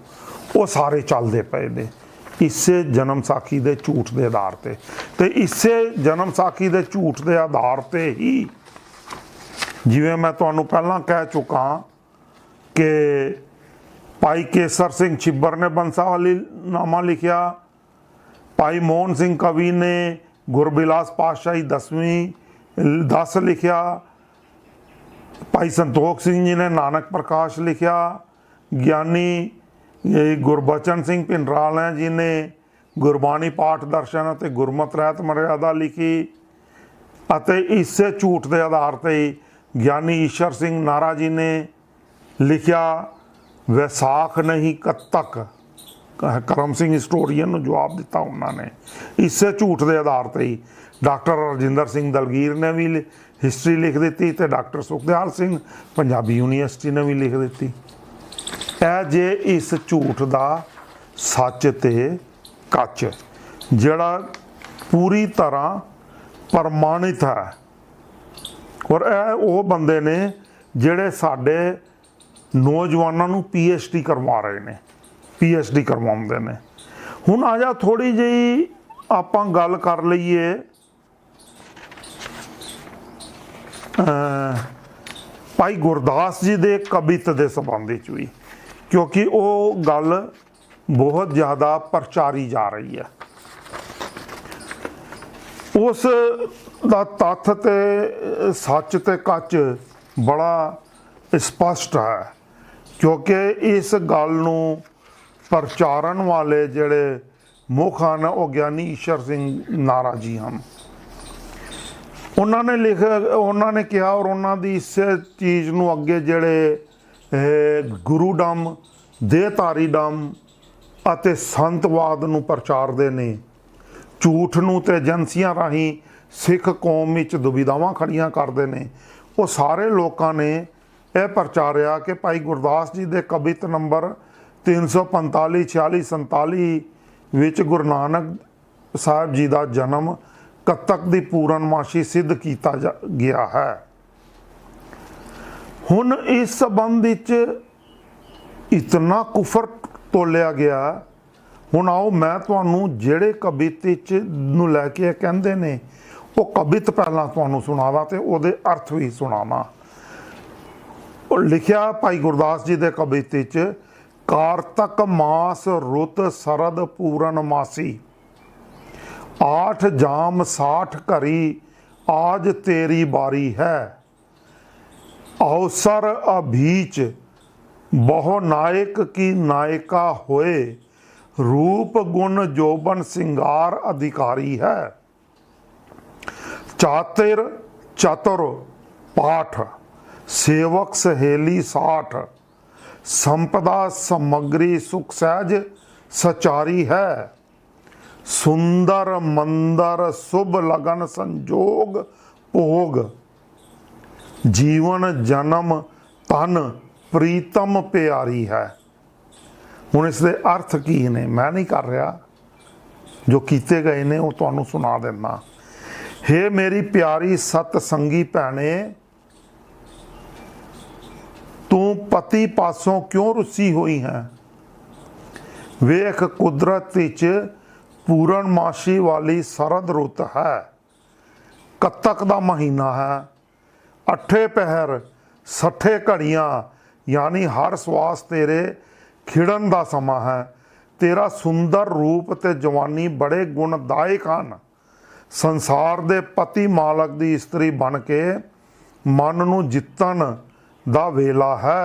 ਉਹ ਸਾਰੇ ਚੱਲਦੇ ਪਏ ਨੇ ਇਸੇ ਜਨਮ ਸਾਖੀ ਦੇ ਝੂਠ ਦੇ ਆਧਾਰ ਤੇ। ਤੇ ਇਸੇ ਜਨਮ ਸਾਖੀ ਦੇ ਝੂਠ ਦੇ ਆਧਾਰ ਤੇ ਹੀ, ਜਿਵੇਂ ਮੈਂ ਤੁਹਾਨੂੰ ਪਹਿਲਾਂ ਕਹਿ ਚੁੱਕਾ ਕਿ ਭਾਈ ਕੇਸਰ ਸਿੰਘ ਛਿੱਬਰ ਨੇ ਬੰਸਾਵਲੀ ਨਾਮਾ ਲਿਖਿਆ, ਭਾਈ ਮੋਹਨ ਸਿੰਘ ਕਵੀ ਨੇ ਗੁਰਬਿਲਾਸ ਪਾਤਸ਼ਾਹੀ 10 ਲਿਖਿਆ, ਭਾਈ ਸੰਤੋਖ ਸਿੰਘ ਜੀ ਨੇ ਨਾਨਕ ਪ੍ਰਕਾਸ਼ ਲਿਖਿਆ, ਗਿਆਨੀ ਗੁਰਬਚਨ ਸਿੰਘ ਭਿੰਡਰਾਲ ਜੀ ਨੇ ਗੁਰਬਾਣੀ ਪਾਠ ਦਰਸ਼ਨ ਅਤੇ ਗੁਰਮਤਿ ਰਹਿਤ ਮਰਿਆਦਾ ਲਿਖੀ, ਅਤੇ ਇਸੇ ਝੂਠ ਦੇ ਆਧਾਰ ਤੇ ਗਿਆਨੀ ਈਸ਼ਰ ਸਿੰਘ ਨਾਰਾ ਜੀ ਨੇ ਲਿਖਿਆ ਵਿਸਾਖ ਨਹੀਂ ਕੱਤਕ। ਕਰਮ ਸਿੰਘ ਹਿਸਟੋਰੀਅਨ ਨੂੰ ਜਵਾਬ ਦਿੱਤਾ ਉਹਨਾਂ ਨੇ। ਇਸੇ ਝੂਠ ਦੇ ਆਧਾਰ ਤੇ ਹੀ ਡਾਕਟਰ ਰਜਿੰਦਰ ਸਿੰਘ ਦਲਗੀਰ ਨੇ ਵੀ ਹਿਸਟਰੀ ਲਿਖ ਦਿੱਤੀ, ਤੇ ਡਾਕਟਰ ਸੁਖਦਿਆਲ ਸਿੰਘ ਪੰਜਾਬੀ ਯੂਨੀਵਰਸਿਟੀ ਨੇ ਵੀ ਲਿਖ ਦਿੱਤੀ। ਇਹ ਜੇ ਇਸ ਝੂਠ ਦਾ ਸੱਚ ਤੇ ਕੱਚ ਜਿਹੜਾ ਪੂਰੀ ਤਰ੍ਹਾਂ ਪ੍ਰਮਾਣਿਤ ਹੈ, ਔਰ ਇਹ ਉਹ ਬੰਦੇ ਨੇ ਜਿਹੜੇ ਸਾਡੇ ਨੌਜਵਾਨਾਂ ਨੂੰ PhD ਕਰਵਾ ਰਹੇ ਨੇ, PhD ਕਰਵਾਉਂਦੇ ਨੇ। ਹੁਣ ਆ ਜਾ ਥੋੜੀ ਜਿਹੀ ਆਪਾਂ ਗੱਲ ਕਰ ਲਈਏ ਭਾਈ ਗੁਰਦਾਸ ਜੀ ਦੇ ਕਵਿਤ ਦੇ ਸੰਬੰਧ ਵਿੱਚ ਵੀ, ਕਿਉਂਕਿ ਉਹ ਗੱਲ ਬਹੁਤ ਜ਼ਿਆਦਾ ਪ੍ਰਚਾਰੀ ਜਾ ਰਹੀ ਹੈ। ਉਸ ਦਾ ਤੱਥ ਤੇ ਸੱਚ ਤੇ ਕੱਚ ਬੜਾ ਸਪਸ਼ਟ ਹੈ, ਕਿਉਂਕਿ ਇਸ ਗੱਲ ਨੂੰ ਪ੍ਰਚਾਰਨ ਵਾਲੇ ਜਿਹੜੇ ਮੁੱਖ ਹਨ ਉਹ ਗਿਆਨੀ ਈਸ਼ਰ ਸਿੰਘ ਨਾਰਾ ਜੀ ਹਨ। ਉਹਨਾਂ ਨੇ ਕਿਹਾ, ਔਰ ਉਹਨਾਂ ਦੀ ਇਸੇ ਚੀਜ਼ ਨੂੰ ਅੱਗੇ ਜਿਹੜੇ ਗੁਰੂਡਮ, ਦੇਹਧਾਰੀਡਮ ਅਤੇ ਸੰਤਵਾਦ ਨੂੰ ਪ੍ਰਚਾਰਦੇ ਨੇ, ਝੂਠ ਨੂੰ ਤੇ ਏਜੰਸੀਆਂ ਰਾਹੀਂ ਸਿੱਖ ਕੌਮ ਵਿੱਚ ਦੁਬਿਧਾਵਾਂ ਖੜੀਆਂ ਕਰਦੇ ਨੇ, ਉਹ ਸਾਰੇ ਲੋਕਾਂ ਨੇ ਇਹ ਪ੍ਰਚਾਰਿਆ ਕਿ ਭਾਈ ਗੁਰਦਾਸ ਜੀ ਦੇ ਕਵਿਤ ਨੰਬਰ 345, 46, 47 ਵਿੱਚ ਗੁਰੂ ਨਾਨਕ ਸਾਹਿਬ ਜੀ ਦਾ ਜਨਮ ਕੱਤਕ ਦੀ ਪੂਰਨਮਾਸ਼ੀ ਸਿੱਧ ਕੀਤਾ ਗਿਆ ਹੈ। ਹੁਣ ਇਸ ਸੰਬੰਧ ਵਿੱਚ ਇਤਨਾ ਕੁਫਰ ਤੋਲਿਆ ਗਿਆ। ਹੁਣ ਆਓ ਮੈਂ ਤੁਹਾਨੂੰ ਜਿਹੜੇ ਕਵਿਤ ਵਿੱਚ ਨੂੰ ਲੈ ਕੇ ਕਹਿੰਦੇ ਨੇ ਉਹ ਕਵਿਤ ਪਹਿਲਾਂ ਤੁਹਾਨੂੰ ਸੁਣਾਵਾਂ ਤੇ ਉਹਦੇ ਅਰਥ ਵੀ ਸੁਣਾਵਾਂ। ਉਹ ਲਿਖਿਆ ਭਾਈ ਗੁਰਦਾਸ ਜੀ ਦੇ ਕਵਿਤ ਵਿੱਚ, ਕਾਰਤਕ ਮਾਸ ਰੁੱਤ ਸਰਦ ਪੂਰਨਮਾਸੀ, 8 ਜਾਮ 60 ਘਰੀ ਆਜ ਤੇਰੀ ਬਾਰੀ ਹੈ। अवसर अभीच बहु नायक की नायिका होए, रूप गुण जोबन सिंगार अधिकारी है। चातिर चतुर पाठ सेवक सहेली 60, संपदा समग्री सुख सहज सचारी है। सुंदर मंदर शुभ लगन संजोग भोग, जीवन जन्म तन प्रीतम प्यारी है। ਹੁਣ ਇਸ ਦੇ ਅਰਥ ਕੀ ਨੇ ਮੈਂ ਨਹੀਂ ਕਰ ਰਿਹਾ, ਜੋ ਕੀਤੇ ਗਏ ਨੇ ਉਹ ਤੁਹਾਨੂੰ ਸੁਣਾ ਦਿੰਦਾ। ਹੇ ਮੇਰੀ ਪਿਆਰੀ ਸਤ ਸੰਗੀ ਭੈਣੇ, ਤੂੰ ਪਤੀ ਪਾਸੋਂ ਕਿਉਂ ਰੁੱਸੀ ਹੋਈ ਹੈ। ਵੇਖ ਕੁਦਰਤ ਵਿੱਚ ਪੂਰਨਮਾਸ਼ੀ ਵਾਲੀ ਸਰਦ ਰੁੱਤ ਹੈ, ਕੱਤਕ ਦਾ ਮਹੀਨਾ ਹੈ। 8 ਪਹਿਰ 60 ਘੜੀਆਂ यानी हर सवास तेरे खिड़न का समा है। तेरा सुंदर रूप ते जवानी बड़े गुणदायक हैं। संसार दे पति मालक दी इस्त्री बन के मन नूं जितन दा वेला है।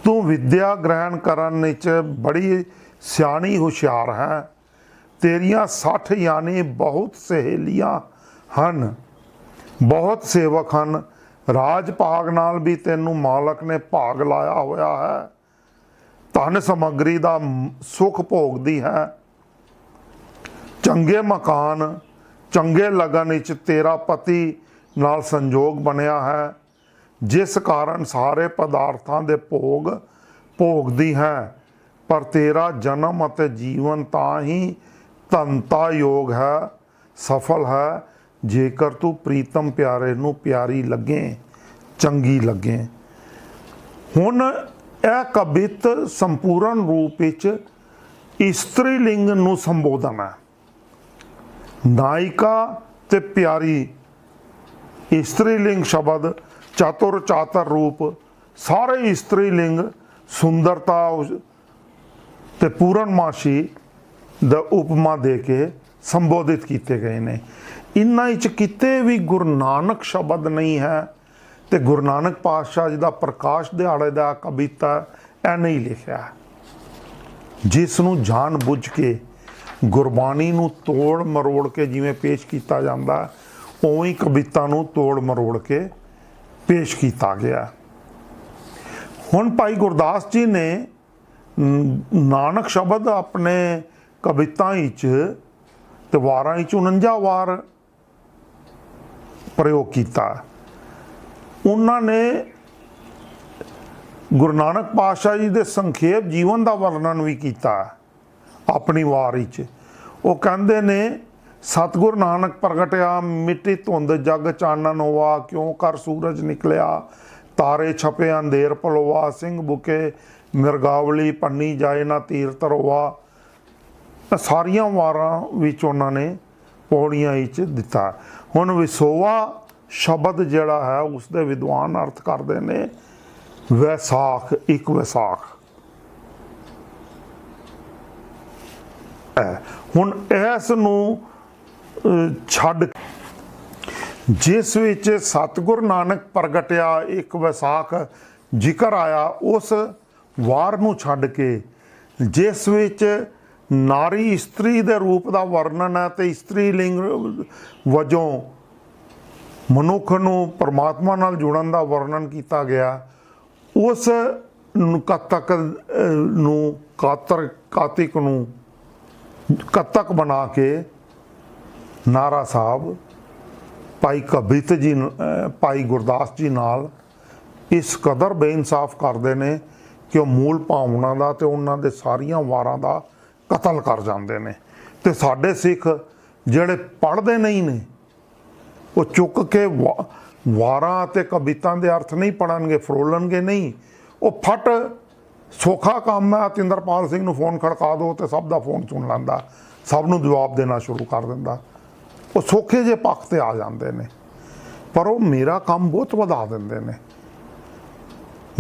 तू विद्या ग्रहण करन विच बड़ी सियाणी हुशियार है। तेरियां 60 यानी बहुत सहेलियां हन, बहुत सेवक हैं। राज भाग नाल भी तेनू मालक ने भाग लाया होया है। धन समग्री दा सुख भोगदी है। चंगे मकान चंगे लगन विच तेरा पति नाल संजोग बनया है, जिस कारण सारे पदार्थां दे भोग भोगदी है। पर तेरा जन्म अते जीवन तां ही धनता योग है, सफल है, जेकर तू प्रीतम प्यारे नू प्यारी लगे, चंगी लगे। हुण यह कवित संपूर्ण रूप विच इस्त्री लिंग नू संबोधन है। नायिका ते प्यारी इस्त्री लिंग शब्द, चातुर चातर रूप, सारे इस्त्री लिंग सुंदरता ते पूर्णमाशी दा उपमा दे के संबोधित किए गए ने। इन्हां विच किते भी गुरु नानक शब्द नहीं है। तो गुरु नानक पातशाह जी का प्रकाश दिहाड़े का कविता यह नहीं लिखा, जिसनूं जान बुझ के गुरबाणी नूं तोड़ मरोड़ के जिवें पेश किया जाता, उवें कविता नूं तोड़ मरोड़ के पेश किया गया। हुण भाई गुरदास जी ने नानक शब्द अपने कविता ते वारां 49 वार प्रयोग किया। उन्होंने गुरु नानक पातशाह जी के संखेप जीवन का वर्णन भी किया अपनी वार विच। वो कहते ने, सतगुरु नानक प्रगटिया मिट्टी धुंध जग चानन होवा, क्यों कर सूरज निकलिया, तारे छपे अंधेर पलोवा, सिंह बुके मिर्गावली पन्नी जाए ना तीर तरोवा। सारिया वारां विच उन्होंने पौड़ियां विच दिता। हुण विसोवा शब्द जिहड़ा है उसके विद्वान अर्थ करते ने वैसाख, एक वैसाख। हुण इस नूं छड्ड जिस विच सतगुरु नानक प्रगटिया एक वैसाख जिक्र आया, उस वार नूं छड्ड के जिस विच नारी इस्त्री दे रूप का वर्णन है, तो इस्त्री लिंग वजों मनुख नूं परमात्मा नाल जुड़न का वर्णन किया गया, उस कतक नूं कातिक नूं कतक बना के नारा साहब भाई कवित जी भाई गुरदास जी नाल इस कदर बेइंसाफ करते हैं कि मूल भावना का तो उन्होंने सारिया वारां का ਕਤਲ ਕਰ ਜਾਂਦੇ ਨੇ। ਤੇ ਸਾਡੇ ਸਿੱਖ ਜਿਹੜੇ ਪੜ੍ਹਦੇ ਨਹੀਂ ਨੇ ਉਹ ਚੁੱਕ ਕੇ ਵਾਰਾਂ ਅਤੇ ਕਵਿਤਾਂ ਦੇ ਅਰਥ ਨਹੀਂ ਪੜ੍ਹਨਗੇ, ਫਰੋਲਣਗੇ ਨਹੀਂ। ਉਹ ਫਟ ਸੌਖਾ ਕੰਮ ਹੈ, ਅਤਿੰਦਰਪਾਲ ਸਿੰਘ ਨੂੰ ਫੋਨ ਖੜਕਾ ਦਿਓ ਤੇ ਸਭ ਦਾ ਫੋਨ ਸੁਣ ਲੈਂਦਾ, ਸਭ ਨੂੰ ਜਵਾਬ ਦੇਣਾ ਸ਼ੁਰੂ ਕਰ ਦਿੰਦਾ। ਉਹ ਸੌਖੇ ਜਿਹੇ ਪੱਖ ਤੇ ਆ ਜਾਂਦੇ ਨੇ, ਪਰ ਉਹ ਮੇਰਾ ਕੰਮ ਬਹੁਤ ਵਧਾ ਦਿੰਦੇ ਨੇ।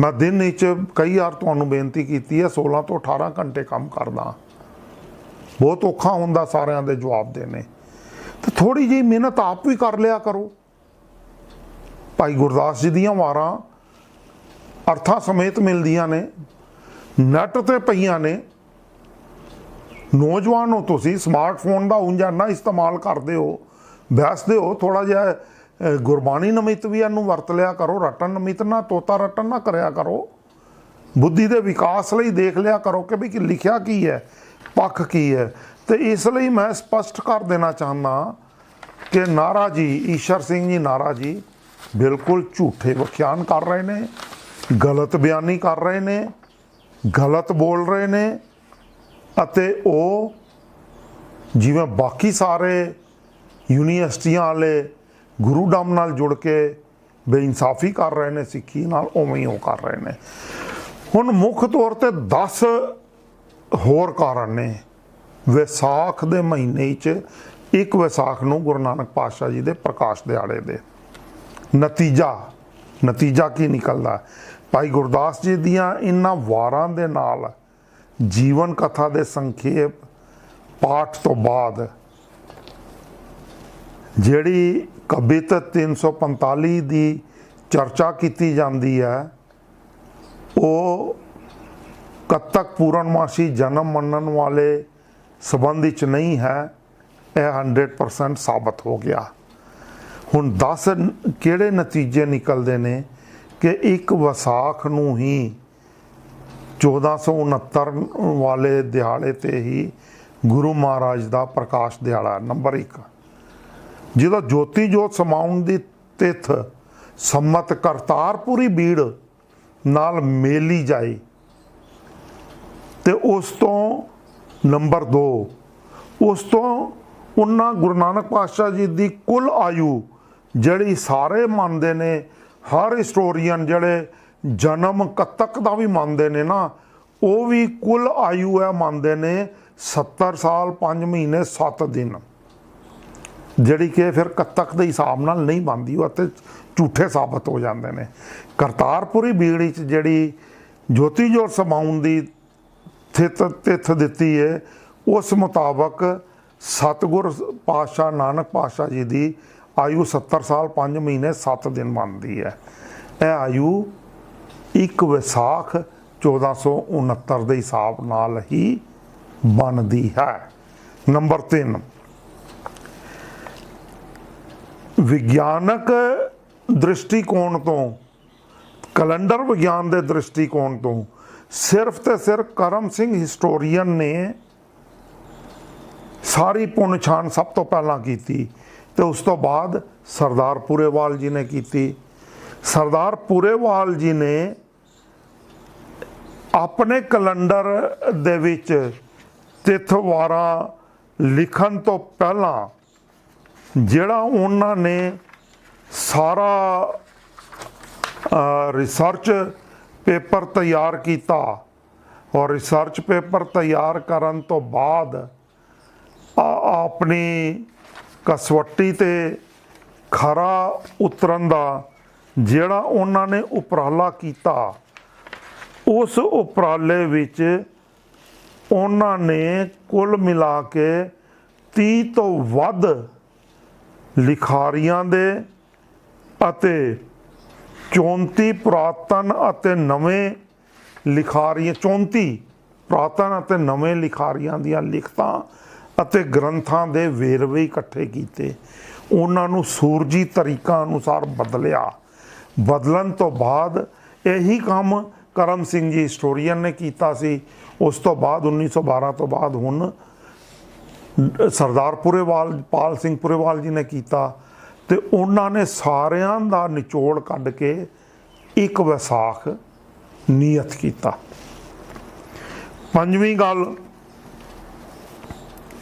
ਮੈਂ ਦਿਨ ਵਿੱਚ ਕਈ ਵਾਰ ਤੁਹਾਨੂੰ ਬੇਨਤੀ ਕੀਤੀ ਹੈ 16 ਤੋਂ 18 ਘੰਟੇ ਕੰਮ ਕਰਦਾ। ਬਹੁਤ ਔਖਾ ਹੁੰਦਾ ਸਾਰਿਆਂ ਦੇ ਜਵਾਬ ਦੇਣੇ, ਤੇ ਥੋੜ੍ਹੀ ਜਿਹੀ ਮਿਹਨਤ ਆਪ ਵੀ ਕਰ ਲਿਆ ਕਰੋ। ਭਾਈ ਗੁਰਦਾਸ ਜੀ ਦੀਆਂ ਵਾਰਾਂ ਅਰਥਾਂ ਸਮੇਤ ਮਿਲਦੀਆਂ ਨੇ, ਨੈੱਟ ਤੇ ਪਈਆਂ ਨੇ। ਨੌਜਵਾਨ ਹੋ ਤੁਸੀਂ, ਸਮਾਰਟਫੋਨ ਦਾ ਉਂਝ ਇੰਨਾ ਇਸਤੇਮਾਲ ਕਰਦੇ ਹੋ, ਬੈਸਦੇ ਹੋ, ਥੋੜ੍ਹਾ ਜਿਹਾ ਗੁਰਬਾਣੀ ਨਮਿਤ ਵੀ ਇਹਨੂੰ ਵਰਤ ਲਿਆ ਕਰੋ। ਰਟਨ ਨਮਿਤ ਨਾ, ਤੋਤਾ ਰਟਨ ਨਾ ਕਰਿਆ ਕਰੋ। ਬੁੱਧੀ ਦੇ ਵਿਕਾਸ ਲਈ ਦੇਖ ਲਿਆ ਕਰੋ ਕਿ ਵੀ ਲਿਖਿਆ ਕੀ ਹੈ, ਪੱਖ ਕੀ ਹੈ। ਤੇ ਇਸ ਲਈ ਮੈਂ ਸਪਸ਼ਟ ਕਰ ਦੇਣਾ ਚਾਹੁੰਦਾ ਕਿ ਨਾਰਾ ਜੀ, ਈਸ਼ਰ ਸਿੰਘ ਜੀ ਨਾਰਾ ਜੀ ਬਿਲਕੁਲ ਝੂਠੇ ਵਿਖਿਆਨ ਕਰ ਰਹੇ ਨੇ, ਗਲਤ ਬਿਆਨੀ ਕਰ ਰਹੇ ਨੇ, ਗਲਤ ਬੋਲ ਰਹੇ ਨੇ। ਅਤੇ ਉਹ ਜਿਵੇਂ ਬਾਕੀ ਸਾਰੇ ਯੂਨੀਵਰਸਿਟੀਆਂ ਵਾਲੇ ਗੁਰੂਡਮ ਨਾਲ ਜੁੜ ਕੇ ਬੇਇਨਸਾਫੀ ਕਰ ਰਹੇ ਨੇ ਸਿੱਖੀ ਨਾਲ, ਉਵੇਂ ਹੀ ਉਹ ਕਰ ਰਹੇ ਨੇ। ਹੁਣ ਮੁੱਖ ਤੌਰ ਤੇ 10 ਹੋਰ ਕਾਰਨ ਨੇ। ਵਿਸਾਖ ਦੇ ਮਹੀਨੇ 'ਚ 1 ਵਿਸਾਖ ਨੂੰ ਗੁਰੂ ਨਾਨਕ ਪਾਤਸ਼ਾਹ ਜੀ ਦੇ ਪ੍ਰਕਾਸ਼ ਦਿਹਾੜੇ ਦੇ ਨਤੀਜਾ ਕੀ ਨਿਕਲਦਾ? ਭਾਈ ਗੁਰਦਾਸ ਜੀ ਦੀਆਂ ਇਹਨਾਂ ਵਾਰਾਂ ਦੇ ਨਾਲ ਜੀਵਨ ਕਥਾ ਦੇ ਸੰਖੇਪ ਪਾਠ ਤੋਂ ਬਾਅਦ ਜਿਹੜੀ ਕਵਿਤ 345 ਦੀ ਚਰਚਾ ਕੀਤੀ ਜਾਂਦੀ ਹੈ, ਉਹ ਕੱਤਕ ਪੂਰਨਮਾਸ਼ੀ ਜਨਮ ਮੰਨਣ ਵਾਲੇ ਸੰਬੰਧ ਵਿੱਚ ਨਹੀਂ ਹੈ। ਇਹ 100% ਸਾਬਤ ਹੋ ਗਿਆ। ਹੁਣ 10 ਕਿਹੜੇ ਨਤੀਜੇ ਨਿਕਲਦੇ ਨੇ ਕਿ 1 ਵਿਸਾਖ ਨੂੰ ਹੀ 1469 ਵਾਲੇ ਦਿਹਾੜੇ ਤੇ ਹੀ ਗੁਰੂ ਮਹਾਰਾਜ ਦਾ ਪ੍ਰਕਾਸ਼ ਦਿਹਾੜਾ। ਨੰਬਰ 1, ਜਿਹਦਾ ਜੋਤੀ ਜੋਤ ਸਮਾਉਣ ਦੀ ਤਿਥ ਸੰਮਤ ਕਰਤਾਰਪੁਰੀ ਬੀੜ ਨਾਲ ਮੇਲੀ ਜਾਏ। ਤੇ ਉਸ ਤੋਂ ਨੰਬਰ 2, ਉਸ ਤੋਂ ਉਹਨਾਂ ਗੁਰੂ ਨਾਨਕ ਪਾਤਸ਼ਾਹ ਜੀ ਦੀ ਕੁੱਲ ਆਯੂ ਜਿਹੜੀ ਸਾਰੇ ਮੰਨਦੇ ਨੇ, ਹਰ ਹਿਸਟੋਰੀਅਨ ਜਿਹੜੇ ਜਨਮ ਕੱਤਕ ਦਾ ਵੀ ਮੰਨਦੇ ਨੇ ਨਾ, ਉਹ ਵੀ ਕੁੱਲ ਆਯੂ ਹੈ ਮੰਨਦੇ ਨੇ 70 ਸਾਲ 5 ਮਹੀਨੇ 7 ਦਿਨ, ਜਿਹੜੀ ਕਿ ਫਿਰ ਕੱਤਕ ਦੇ ਹਿਸਾਬ ਨਾਲ ਨਹੀਂ ਬਣਦੀ, ਉਹ ਅਤੇ ਝੂਠੇ ਸਾਬਤ ਹੋ ਜਾਂਦੇ ਨੇ। ਕਰਤਾਰਪੁਰੀ ਬੀੜ ਵਿੱਚ ਜਿਹੜੀ ਜੋਤੀ ਜੋਤ ਸਮਾਉਣ ਦੀ ਤਿਥ ਦਿੱਤੀ ਹੈ, ਉਸ ਮੁਤਾਬਕ ਸਤਿਗੁਰ ਪਾਤਸ਼ਾਹ ਨਾਨਕ ਪਾਤਸ਼ਾਹ ਜੀ ਦੀ ਆਯੂ 70 ਸਾਲ 5 ਮਹੀਨੇ 7 ਦਿਨ ਬਣਦੀ ਹੈ। ਇਹ ਆਯੂ 1 ਵਿਸਾਖ 1469 ਦੇ ਹਿਸਾਬ ਨਾਲ ਹੀ ਬਣਦੀ ਹੈ। ਨੰਬਰ 3, ਵਿਗਿਆਨਕ ਦ੍ਰਿਸ਼ਟੀਕੋਣ ਤੋਂ, ਕੈਲੰਡਰ ਵਿਗਿਆਨ ਦੇ ਦ੍ਰਿਸ਼ਟੀਕੋਣ ਤੋਂ ਸਿਰਫ ਤੇ ਸਿਰਫ ਕਰਮ ਸਿੰਘ ਹਿਸਟੋਰੀਅਨ ਨੇ ਸਾਰੀ ਪੁੰਨ ਛਾਣ ਸਭ ਤੋਂ ਪਹਿਲਾਂ ਕੀਤੀ, ਤੇ ਉਸ ਤੋਂ ਬਾਅਦ ਸਰਦਾਰ ਪੂਰੇਵਾਲ ਜੀ ਨੇ ਕੀਤੀ। ਸਰਦਾਰ ਪੂਰੇਵਾਲ ਜੀ ਨੇ ਆਪਣੇ ਕੈਲੰਡਰ ਦੇ ਵਿੱਚ ਤਿਥਵਾਰਾਂ ਲਿਖਣ ਤੋਂ ਪਹਿਲਾਂ ਜਿਹੜਾ ਉਹਨਾਂ ਨੇ ਸਾਰਾ ਰਿਸਰਚ ਪੇਪਰ ਤਿਆਰ ਕੀਤਾ, ਔਰ ਰਿਸਰਚ ਪੇਪਰ ਤਿਆਰ ਕਰਨ ਤੋਂ ਬਾਅਦ ਆਪਣੀ ਕਸਵੱਟੀ ਤੇ ਖਰਾ ਉਤਰਨ ਦਾ ਜਿਹੜਾ ਉਹਨਾਂ ਨੇ ਉਪਰਾਲਾ ਕੀਤਾ, ਉਸ ਉਪਰਾਲੇ ਵਿੱਚ ਉਹਨਾਂ ਨੇ ਕੁੱਲ ਮਿਲਾ ਕੇ 30 ਤੋਂ ਵੱਧ ਲਿਖਾਰੀਆਂ ਦੇ ਅਤੇ 34 ਪੁਰਾਤਨ ਅਤੇ ਨਵੇਂ ਲਿਖਾਰੀਆਂ, 34 ਪੁਰਾਤਨ ਅਤੇ ਨਵੇਂ ਲਿਖਾਰੀਆਂ ਦੀਆਂ ਲਿਖਤਾਂ ਅਤੇ ਗ੍ਰੰਥਾਂ ਦੇ ਵੇਰਵੇ ਇਕੱਠੇ ਕੀਤੇ। ਉਹਨਾਂ ਨੂੰ ਸੂਰਜੀ ਤਰੀਕਾਂ ਅਨੁਸਾਰ ਬਦਲਿਆ। ਬਦਲਣ ਤੋਂ ਬਾਅਦ ਇਹੀ ਕੰਮ ਕਰਮ ਸਿੰਘ ਜੀ ਹਿਸਟੋਰੀਅਨ ਨੇ ਕੀਤਾ ਸੀ। ਉਸ ਤੋਂ ਬਾਅਦ 1912 ਤੋਂ ਬਾਅਦ ਹੁਣ ਸਰਦਾਰ ਪੂਰੇਵਾਲ, ਪਾਲ ਸਿੰਘ ਪੂਰੇਵਾਲ ਜੀ ਨੇ ਕੀਤਾ, ਤੇ ਉਹਨਾਂ ਨੇ ਸਾਰਿਆਂ ਦਾ ਨਿਚੋੜ ਕੱਢ ਕੇ 1 ਵਿਸਾਖ ਨਿਯਤ ਕੀਤਾ। 5ਵੀਂ ਗੱਲ,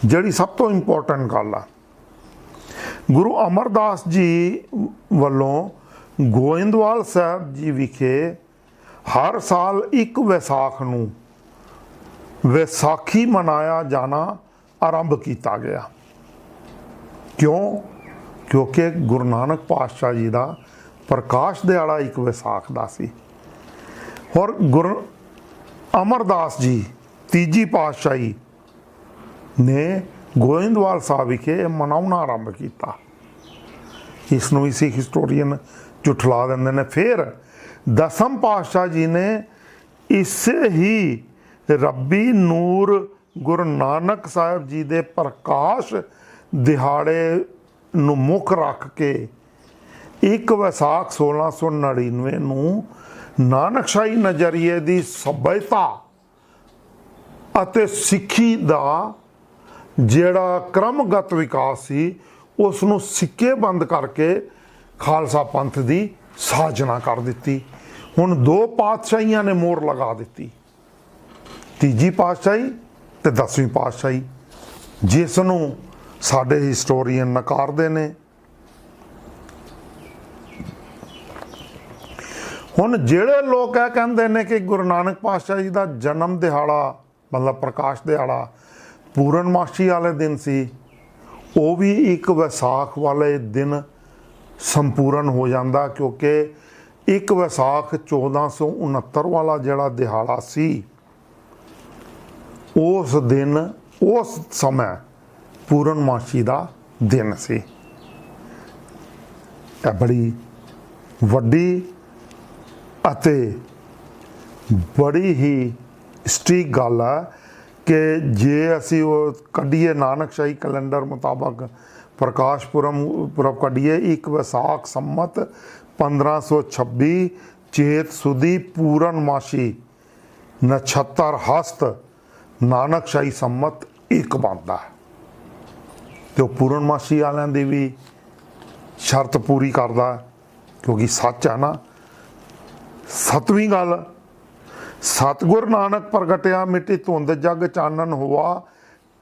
ਜਿਹੜੀ ਸਭ ਤੋਂ ਇੰਪੋਰਟੈਂਟ ਗੱਲ ਆ, ਗੁਰੂ ਅਮਰਦਾਸ ਜੀ ਵੱਲੋਂ ਗੋਇੰਦਵਾਲ ਸਾਹਿਬ ਜੀ ਵਿਖੇ ਹਰ ਸਾਲ 1 ਵਿਸਾਖ ਨੂੰ ਵਿਸਾਖੀ ਮਨਾਇਆ ਜਾਣਾ ਆਰੰਭ ਕੀਤਾ ਗਿਆ। ਕਿਉਂ? ਕਿਉਂਕਿ ਗੁਰੂ ਨਾਨਕ ਪਾਤਸ਼ਾਹ ਜੀ ਦਾ ਪ੍ਰਕਾਸ਼ ਦਿਹਾੜਾ 1 ਵਿਸਾਖ ਦਾ ਸੀ। ਔਰ ਗੁਰੂ ਅਮਰਦਾਸ ਜੀ ਤੀਜੀ ਪਾਤਸ਼ਾਹੀ ਨੇ ਗੋਇੰਦਵਾਲ ਸਾਹਿਬ ਵਿਖੇ ਮਨਾਉਣਾ ਆਰੰਭ ਕੀਤਾ। ਇਸ ਨੂੰ ਵੀ ਸਿੱਖ ਹਿਸਟੋਰੀਅਨ ਝੁਠਲਾ ਦਿੰਦੇ ਨੇ। ਫਿਰ ਦਸਮ ਪਾਤਸ਼ਾਹ ਜੀ ਨੇ ਇਸੇ ਹੀ ਰੱਬੀ ਨੂਰ ਗੁਰੂ ਨਾਨਕ ਸਾਹਿਬ ਜੀ ਦੇ ਪ੍ਰਕਾਸ਼ ਦਿਹਾੜੇ ਨੂੰ ਮੁੱਖ ਰੱਖ ਕੇ 1 ਵਿਸਾਖ 1699 ਨੂੰ ਨਾਨਕਸ਼ਾਹੀ ਨਜ਼ਰੀਏ ਦੀ ਸਭਿਅਤਾ ਅਤੇ ਸਿੱਖੀ ਦਾ ਜਿਹੜਾ ਕ੍ਰਮਗਤ ਵਿਕਾਸ ਸੀ ਉਸ ਨੂੰ ਸਿੱਕੇ ਬੰਦ ਕਰਕੇ ਖਾਲਸਾ ਪੰਥ ਦੀ ਸਾਜਨਾ ਕਰ ਦਿੱਤੀ। ਹੁਣ 2 ਪਾਤਸ਼ਾਹੀਆਂ ਨੇ ਮੋਹਰ ਲਗਾ ਦਿੱਤੀ, ਤੀਜੀ ਪਾਤਸ਼ਾਹੀ ਤੇ 10ਵੀਂ ਪਾਤਸ਼ਾਹੀ, ਜਿਸ ਨੂੰ ਸਾਡੇ ਹਿਸਟੋਰੀਅਨ ਨਕਾਰਦੇ ਨੇ। ਹੁਣ ਜਿਹੜੇ ਲੋਕ ਇਹ ਕਹਿੰਦੇ ਨੇ ਕਿ ਗੁਰੂ ਨਾਨਕ ਪਾਤਸ਼ਾਹ ਜੀ ਦਾ ਜਨਮ ਦਿਹਾੜਾ ਮਤਲਬ ਪ੍ਰਕਾਸ਼ ਦਿਹਾੜਾ ਪੂਰਨਮਾਸ਼ੀ ਵਾਲੇ ਦਿਨ ਸੀ, ਉਹ ਵੀ 1 ਵਿਸਾਖ ਵਾਲੇ ਦਿਨ ਸੰਪੂਰਨ ਹੋ ਜਾਂਦਾ, ਕਿਉਂਕਿ 1 ਵਿਸਾਖ 1469 ਵਾਲਾ ਜਿਹੜਾ ਦਿਹਾੜਾ ਸੀ ਉਸ ਦਿਨ ਉਸ ਸਮੇਂ ਪੂਰਨਮਾਸ਼ੀ ਦਾ ਦਿਨ ਸੀ। ਇਹ ਬੜੀ ਵੱਡੀ ਅਤੇ ਬੜੀ ਹੀ ਸਟੀਕ ਗੱਲ ਹੈ ਕਿ ਜੇ ਅਸੀਂ ਉਹ ਕੱਢੀਏ ਨਾਨਕਸ਼ਾਹੀ ਕੈਲੰਡਰ ਮੁਤਾਬਕ ਪ੍ਰਕਾਸ਼ ਪੁਰਬ ਕੱਢੀਏ 1 ਵਿਸਾਖ ਸੰਮਤ 1526 ਚੇਤ ਸੁਦੀ ਪੂਰਨਮਾਸ਼ੀ ਨਛੱਤਰ ਹਸਤ ਨਾਨਕਸ਼ਾਹੀ ਸੰਮਤ 1 ਬਣਦਾ ਹੈ। ਤੇ ਉਹ ਪੂਰਨਮਾਸ਼ੀ ਵਾਲਿਆਂ ਦੀ ਵੀ ਸ਼ਰਤ ਪੂਰੀ ਕਰਦਾ, ਕਿਉਂਕਿ ਸੱਚ ਹੈ ਨਾ। 7ਵੀਂ ਗੱਲ, ਸਤਿਗੁਰ ਨਾਨਕ ਪ੍ਰਗਟਿਆ ਮਿੱਟੀ ਧੁੰਦ ਜਗ ਚਾਨਣ ਹੋਆ,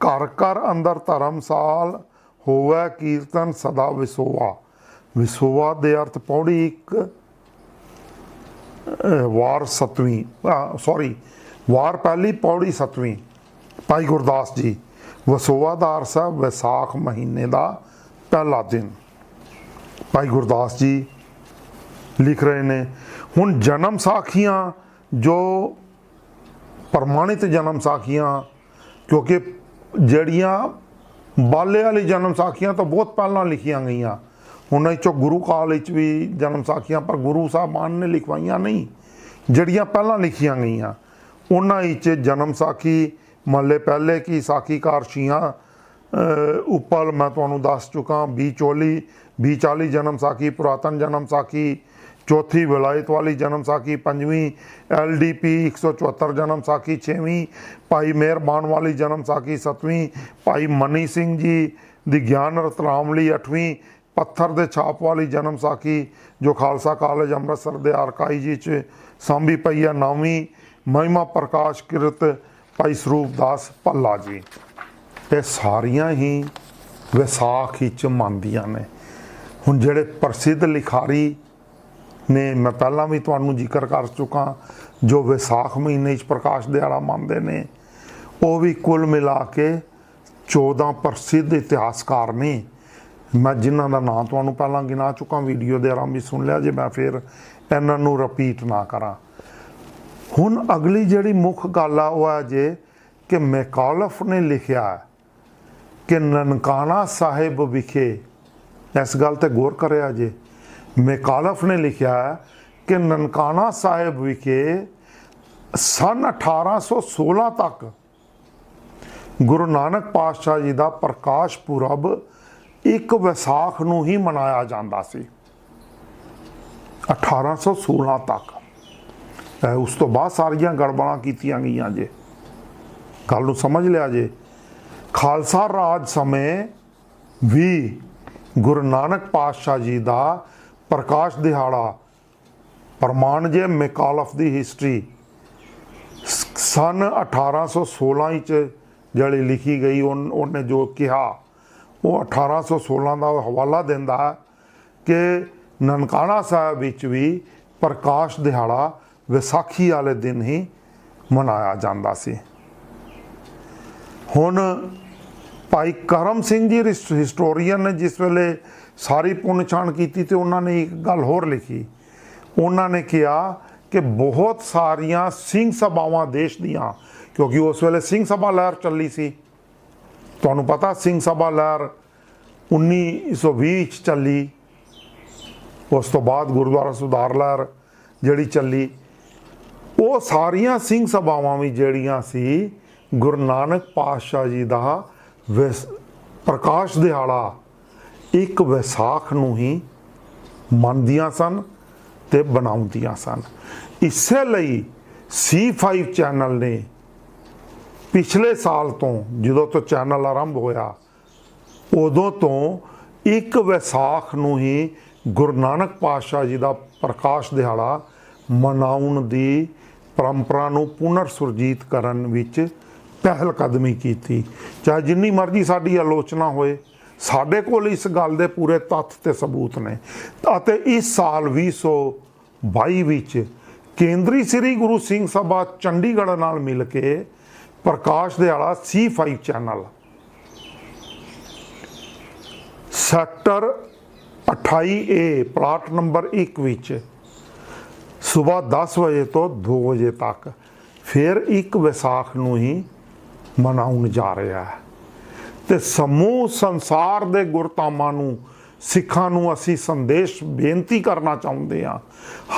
ਘਰ ਘਰ ਅੰਦਰ ਧਰਮਸਾਲ ਹੋਵੇ ਕੀਰਤਨ ਸਦਾ ਵਿਸੋਆ। ਵਿਸੋਆ ਦੇ ਅਰਥ ਪੌੜੀ 1 ਵਾਰ 7ਵੀਂ ਵਾਰ ਪਹਿਲੀ ਪੌੜੀ 7ਵੀਂ ਭਾਈ ਗੁਰਦਾਸ ਜੀ। ਵਸੋਆਦਾਰ ਸਾਹਿਬ ਵਿਸਾਖ ਮਹੀਨੇ ਦਾ ਪਹਿਲਾ ਦਿਨ ਭਾਈ ਗੁਰਦਾਸ ਜੀ ਲਿਖ ਰਹੇ ਨੇ। ਹੁਣ ਜਨਮ ਸਾਖੀਆਂ ਜੋ ਪ੍ਰਮਾਣਿਤ ਜਨਮ ਸਾਖੀਆਂ, ਕਿਉਂਕਿ ਜਿਹੜੀਆਂ ਬਾਲੇ ਵਾਲੀ ਜਨਮ ਸਾਖੀਆਂ ਤਾਂ ਬਹੁਤ ਪਹਿਲਾਂ ਲਿਖੀਆਂ ਗਈਆਂ, ਉਹਨਾਂ 'ਚੋਂ ਗੁਰੂ ਕਾਲ ਵਿੱਚ ਵੀ ਜਨਮ ਸਾਖੀਆਂ ਪਰ ਗੁਰੂ ਸਾਹਿਬਾਨ ਨੇ ਲਿਖਵਾਈਆਂ ਨਹੀਂ, ਜਿਹੜੀਆਂ ਪਹਿਲਾਂ ਲਿਖੀਆਂ ਗਈਆਂ ਉਹਨਾਂ ਵਿੱਚ ਜਨਮ ਸਾਖੀ ਮਹੱਲੇ ਪਹਿਲੇ ਕੀ ਸਾਖੀਕਾਰ ਛੀਆਂ ਉੱਪਰ ਮੈਂ ਤੁਹਾਨੂੰ ਦੱਸ ਚੁੱਕਾ, 2040 ਜਨਮ ਸਾਖੀ, ਪੁਰਾਤਨ ਜਨਮ ਸਾਖੀ, ਚੌਥੀ ਵਿਲਾਇਤ ਵਾਲੀ ਜਨਮ ਸਾਖੀ, 5ਵੀਂ LDP 174 ਜਨਮ ਸਾਖੀ, 6ਵੀਂ ਭਾਈ ਮਿਹਰਬਾਨ ਵਾਲੀ ਜਨਮ ਸਾਖੀ, 7ਵੀਂ ਭਾਈ ਮਨੀ ਸਿੰਘ ਜੀ ਦੀ ਗਿਆਨ ਰਤਨਾਵਲੀ, 8ਵੀਂ ਪੱਥਰ ਦੇ ਛਾਪ ਵਾਲੀ ਜਨਮ ਸਾਖੀ ਜੋ ਖਾਲਸਾ ਕਾਲਜ ਅੰਮ੍ਰਿਤਸਰ ਦੇ ਆਰਕਾਈਵ ਵਿੱਚ ਸਾਂਭੀ ਪਈ ਹੈ, 9ਵੀਂ ਮਹਿਮਾ ਪ੍ਰਕਾਸ਼ ਕਿਰਤ ਭਾਈ ਸਰੂਪ ਦਾਸ ਭੱਲਾ ਜੀ। ਇਹ ਸਾਰੀਆਂ ਹੀ ਵਿਸਾਖ ਵਿੱਚ ਮੰਨਦੀਆਂ ਨੇ। ਹੁਣ ਜਿਹੜੇ ਪ੍ਰਸਿੱਧ ਲਿਖਾਰੀ ਨੇ, ਮੈਂ ਪਹਿਲਾਂ ਵੀ ਤੁਹਾਨੂੰ ਜ਼ਿਕਰ ਕਰ ਚੁੱਕਾ, ਜੋ ਵਿਸਾਖ ਮਹੀਨੇ 'ਚ ਪ੍ਰਕਾਸ਼ ਦਿਹਾੜਾ ਮੰਨਦੇ ਨੇ, ਉਹ ਵੀ ਕੁੱਲ ਮਿਲਾ ਕੇ 14 ਪ੍ਰਸਿੱਧ ਇਤਿਹਾਸਕਾਰ ਨੇ। ਮੈਂ ਜਿਨ੍ਹਾਂ ਦਾ ਨਾਂ ਤੁਹਾਨੂੰ ਪਹਿਲਾਂ ਗਿਣਾ ਚੁੱਕਾ, ਵੀਡੀਓ ਦੇ ਆਰੰਭ ਵਿੱਚ ਸੁਣ ਲਿਆ ਜੇ, ਮੈਂ ਫਿਰ ਇਹਨਾਂ ਨੂੰ ਰਿਪੀਟ ਨਾ ਕਰਾਂ। ਹੁਣ ਅਗਲੀ ਜਿਹੜੀ ਮੁੱਖ ਗੱਲ ਆ ਉਹ ਹੈ ਜੇ ਕਿ ਮੈਕਾਲਫ ਨੇ ਲਿਖਿਆ ਕਿ ਨਨਕਾਣਾ ਸਾਹਿਬ ਵਿਖੇ, ਇਸ ਗੱਲ ਤੇ ਗੌਰ ਕਰਿਆ ਜੇ, ਮੈਕਾਲਫ ਨੇ ਲਿਖਿਆ ਕਿ ਨਨਕਾਣਾ ਸਾਹਿਬ ਵਿਖੇ ਸਨ 1816 ਤੱਕ ਗੁਰੂ ਨਾਨਕ ਪਾਤਸ਼ਾਹ ਜੀ ਦਾ ਪ੍ਰਕਾਸ਼ ਪੁਰਬ 1 ਵਿਸਾਖ ਨੂੰ ਹੀ ਮਨਾਇਆ ਜਾਂਦਾ ਸੀ। 1816 ਤੱਕ। ਉਸ ਤੋਂ ਬਾਅਦ ਸਾਰੀਆਂ ਗੜਬੜਾਂ ਕੀਤੀਆਂ ਗਈਆਂ ਜੇ, ਗੱਲ ਨੂੰ ਸਮਝ ਲਿਆ ਜੇ। ਖਾਲਸਾ ਰਾਜ ਸਮੇਂ ਵੀ ਗੁਰੂ ਨਾਨਕ ਪਾਤਸ਼ਾਹ ਜੀ ਦਾ ਪ੍ਰਕਾਸ਼ ਦਿਹਾੜਾ ਪ੍ਰਮਾਣ ਜੇ ਮੈਕਾਲਫ ਦੀ ਹਿਸਟਰੀ ਸਨ 1816 ਵਿੱਚ ਜਿਹੜੀ ਲਿਖੀ ਗਈ ਉਹਨੇ ਜੋ ਕਿਹਾ ਉਹ 1816 ਦਾ ਹਵਾਲਾ ਦਿੰਦਾ ਹੈ ਕਿ ਨਨਕਾਣਾ ਸਾਹਿਬ ਵਿੱਚ ਵੀ ਪ੍ਰਕਾਸ਼ ਦਿਹਾੜਾ ਵਿਸਾਖੀ ਵਾਲੇ ਦਿਨ ਹੀ ਮਨਾਇਆ ਜਾਂਦਾ ਸੀ। ਹੁਣ ਭਾਈ ਕਰਮ ਸਿੰਘ ਜੀ ਹਿਸਟੋਰੀਅਨ ਨੇ ਜਿਸ ਵੇਲੇ ਸਾਰੀ ਪੁੰਨ ਛਾਣ ਕੀਤੀ ਤੇ ਉਹਨਾਂ ਨੇ ਇੱਕ ਗੱਲ ਹੋਰ ਲਿਖੀ। ਉਹਨਾਂ ਨੇ ਕਿਹਾ ਕਿ ਬਹੁਤ ਸਾਰੀਆਂ ਸਿੰਘ ਸਭਾਵਾਂ ਦੇਸ਼ ਦੀਆਂ, ਕਿਉਂਕਿ ਉਸ ਵੇਲੇ ਸਿੰਘ ਸਭਾ ਲਹਿਰ ਚੱਲੀ ਸੀ, ਤੁਹਾਨੂੰ ਪਤਾ ਸਿੰਘ ਸਭਾ ਲਹਿਰ 1920 ਚ ਚੱਲੀ, ਉਸ ਤੋਂ ਬਾਅਦ ਗੁਰਦੁਆਰਾ ਸੁਧਾਰ ਲਹਿਰ ਜਿਹੜੀ ਚੱਲੀ, ਉਹ ਸਾਰੀਆਂ ਸਿੰਘ ਸਭਾਵਾਂ ਵੀ ਜਿਹੜੀਆਂ ਸੀ ਗੁਰੂ ਨਾਨਕ ਪਾਤਸ਼ਾਹ ਜੀ ਦਾ ਪ੍ਰਕਾਸ਼ ਦਿਹਾੜਾ ਇੱਕ ਵਿਸਾਖ ਨੂੰ ਹੀ ਮੰਨਦੀਆਂ ਸਨ ਤੇ ਬਣਾਉਂਦੀਆਂ ਸਨ। ਇਸੇ ਲਈ C5 ਚੈਨਲ ਨੇ ਪਿਛਲੇ ਸਾਲ ਤੋਂ, ਜਦੋਂ ਤੋਂ ਚੈਨਲ ਆਰੰਭ ਹੋਇਆ ਉਦੋਂ ਤੋਂ ਇੱਕ ਵਿਸਾਖ ਨੂੰ ਹੀ ਗੁਰੂ ਨਾਨਕ ਪਾਤਸ਼ਾਹ ਜੀ ਦਾ ਪ੍ਰਕਾਸ਼ ਦਿਹਾੜਾ ਮਨਾਉਣ ਦੀ ਪਰੰਪਰਾ ਨੂੰ ਪੁਨਰ ਸੁਰਜੀਤ ਕਰਨ ਵਿੱਚ ਪਹਿਲ ਕਦਮੀ ਕੀਤੀ। ਚਾਹੇ ਜਿੰਨੀ ਮਰਜ਼ੀ ਸਾਡੀ ਆਲੋਚਨਾ ਹੋਏ, ਸਾਡੇ ਕੋਲ ਇਸ ਗੱਲ ਦੇ ਪੂਰੇ ਤੱਥ ਤੇ ਸਬੂਤ ਨੇ। ਅਤੇ ਇਸ ਸਾਲ 2022 ਵਿੱਚ ਕੇਂਦਰੀ ਸ੍ਰੀ ਗੁਰੂ ਸਿੰਘ ਸਭਾ ਚੰਡੀਗੜ੍ਹ ਨਾਲ ਮਿਲ ਕੇ ਪ੍ਰਕਾਸ਼ ਦਿਹਾੜਾ C5 channel sector 28A plot number 1 ਵਿੱਚ ਸਵੇਰ 10 ਵਜੇ ਤੋਂ 2 ਵਜੇ ਤੱਕ ਫਿਰ ਇੱਕ ਵਿਸਾਖ ਨੂੰ ਹੀ ਮਨਾਉਣ ਜਾ ਰਿਹਾ ਹੈ। ਤੇ ਸਮੂਹ ਸੰਸਾਰ ਦੇ ਗੁਰਧਾਮਾਂ ਨੂੰ, ਸਿੱਖਾਂ ਨੂੰ ਅਸੀਂ ਸੰਦੇਸ਼ ਬੇਨਤੀ ਕਰਨਾ ਚਾਹੁੰਦੇ ਹਾਂ,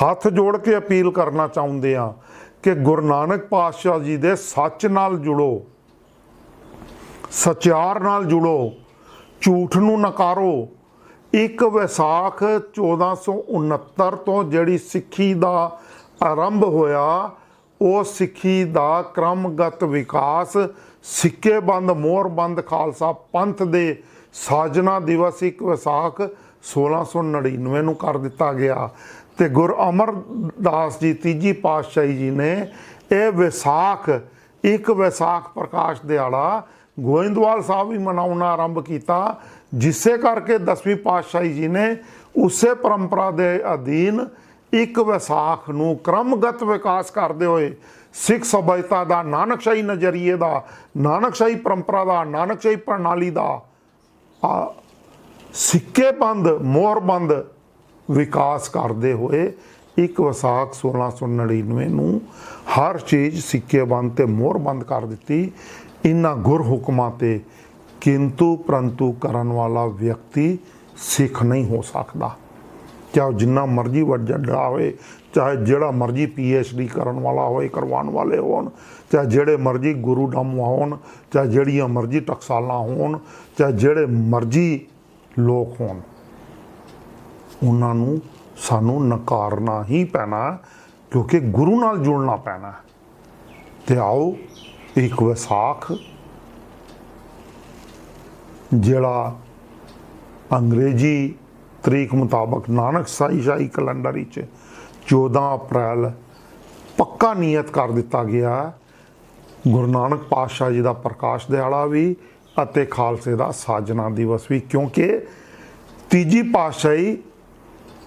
ਹੱਥ ਜੋੜ ਕੇ ਅਪੀਲ ਕਰਨਾ ਚਾਹੁੰਦੇ ਹਾਂ ਕਿ ਗੁਰੂ ਨਾਨਕ ਪਾਤਸ਼ਾਹ ਜੀ ਦੇ ਸੱਚ ਨਾਲ ਜੁੜੋ, ਸਚਿਆਰ ਨਾਲ ਜੁੜੋ, ਝੂਠ ਨੂੰ ਨਕਾਰੋ। ਇੱਕ ਵਿਸਾਖ 1469 ਤੋਂ ਜਿਹੜੀ ਸਿੱਖੀ ਦਾ ਆਰੰਭ ਹੋਇਆ, ਉਹ ਸਿੱਖੀ ਦਾ ਕ੍ਰਮਗਤ ਵਿਕਾਸ ਸਿੱਕੇਬੰਦ ਮੋਹਰਬੰਦ ਖਾਲਸਾ ਪੰਥ ਦੇ ਸਾਜਨਾ ਦਿਵਸ ਇੱਕ ਵਿਸਾਖ 1699 ਨੂੰ ਕਰ ਦਿੱਤਾ ਗਿਆ। ਤੇ ਗੁਰੂ ਅਮਰਦਾਸ ਜੀ ਤੀਜੀ ਪਾਤਸ਼ਾਹੀ ਜੀ ਨੇ ਇਹ ਵਿਸਾਖ, ਇੱਕ ਵਿਸਾਖ ਪ੍ਰਕਾਸ਼ ਦਿਹਾੜਾ ਗੋਇੰਦਵਾਲ ਸਾਹਿਬ ਵੀ ਮਨਾਉਣਾ ਆਰੰਭ ਕੀਤਾ, ਜਿਸੇ ਕਰਕੇ 10ਵੀਂ ਪਾਤਸ਼ਾਹੀ ਜੀ ਨੇ ਉਸੇ ਪਰੰਪਰਾ ਦੇ ਅਧੀਨ ਇੱਕ ਵਿਸਾਖ ਨੂੰ ਕ੍ਰਮਗਤ ਵਿਕਾਸ ਕਰਦੇ ਹੋਏ ਸਿੱਖ ਸਭਿਅਤਾ ਦਾ, ਨਾਨਕਸ਼ਾਹੀ ਨਜ਼ਰੀਏ ਦਾ, ਨਾਨਕਸ਼ਾਹੀ ਪਰੰਪਰਾ ਦਾ, ਨਾਨਕਸ਼ਾਹੀ ਪ੍ਰਣਾਲੀ ਦਾ ਸਿੱਕੇਬੰਦ ਮੋਹਰਬੰਦ ਵਿਕਾਸ ਕਰਦੇ ਹੋਏ ਇੱਕ ਵਿਸਾਖ 1699 ਨੂੰ ਹਰ ਚੀਜ਼ ਸਿੱਕੇਬੰਦ ਤੇ ਮੋਹਰਬੰਦ ਕਰ ਦਿੱਤੀ। ਇਹਨਾਂ ਗੁਰ ਹੁਕਮਾਂ ਤੇ ਕਿੰਤੂ ਪ੍ਰੰਤੂ ਕਰਨ ਵਾਲਾ ਵਿਅਕਤੀ ਸਿੱਖ ਨਹੀਂ ਹੋ ਸਕਦਾ, ਚਾਹੇ ਜਿੰਨਾ ਮਰਜ਼ੀ ਵੱਡਾ ਹੋਵੇ, ਚਾਹੇ ਜਿਹੜਾ ਮਰਜ਼ੀ PhD ਕਰਨ ਵਾਲਾ ਹੋਏ, ਕਰਵਾਉਣ ਵਾਲੇ ਹੋਣ, ਚਾਹੇ ਜਿਹੜੇ ਮਰਜ਼ੀ ਗੁਰੂ ਡੰਮ ਹੋਣ, ਚਾਹੇ ਜਿਹੜੀਆਂ ਮਰਜ਼ੀ ਟਕਸਾਲਾਂ ਹੋਣ, ਚਾਹੇ ਜਿਹੜੇ ਮਰਜ਼ੀ ਲੋਕ ਹੋਣ, ਉਹਨਾਂ ਨੂੰ ਸਾਨੂੰ ਨਕਾਰਨਾ ਹੀ ਪੈਣਾ, ਕਿਉਂਕਿ ਗੁਰੂ ਨਾਲ ਜੁੜਨਾ ਪੈਣਾ। ਤੇ ਆਓ ਇੱਕ ਵਿਸਾਖ ਜਿਹੜਾ ਅੰਗਰੇਜ਼ੀ ਤਰੀਕ ਮੁਤਾਬਕ ਨਾਨਕਸ਼ਾਹੀ ਕੈਲੰਡਰ ਵਿੱਚ 14 ਅਪ੍ਰੈਲ ਪੱਕਾ ਨਿਯਤ ਕਰ ਦਿੱਤਾ ਗਿਆ, ਗੁਰੂ ਨਾਨਕ ਪਾਤਸ਼ਾਹ ਜੀ ਦਾ ਪ੍ਰਕਾਸ਼ ਦਿਹਾੜਾ ਵੀ ਅਤੇ ਖਾਲਸੇ ਦਾ ਸਾਜਨਾ ਦਿਵਸ ਵੀ, ਕਿਉਂਕਿ ਤੀਜੀ ਪਾਤਸ਼ਾਹੀ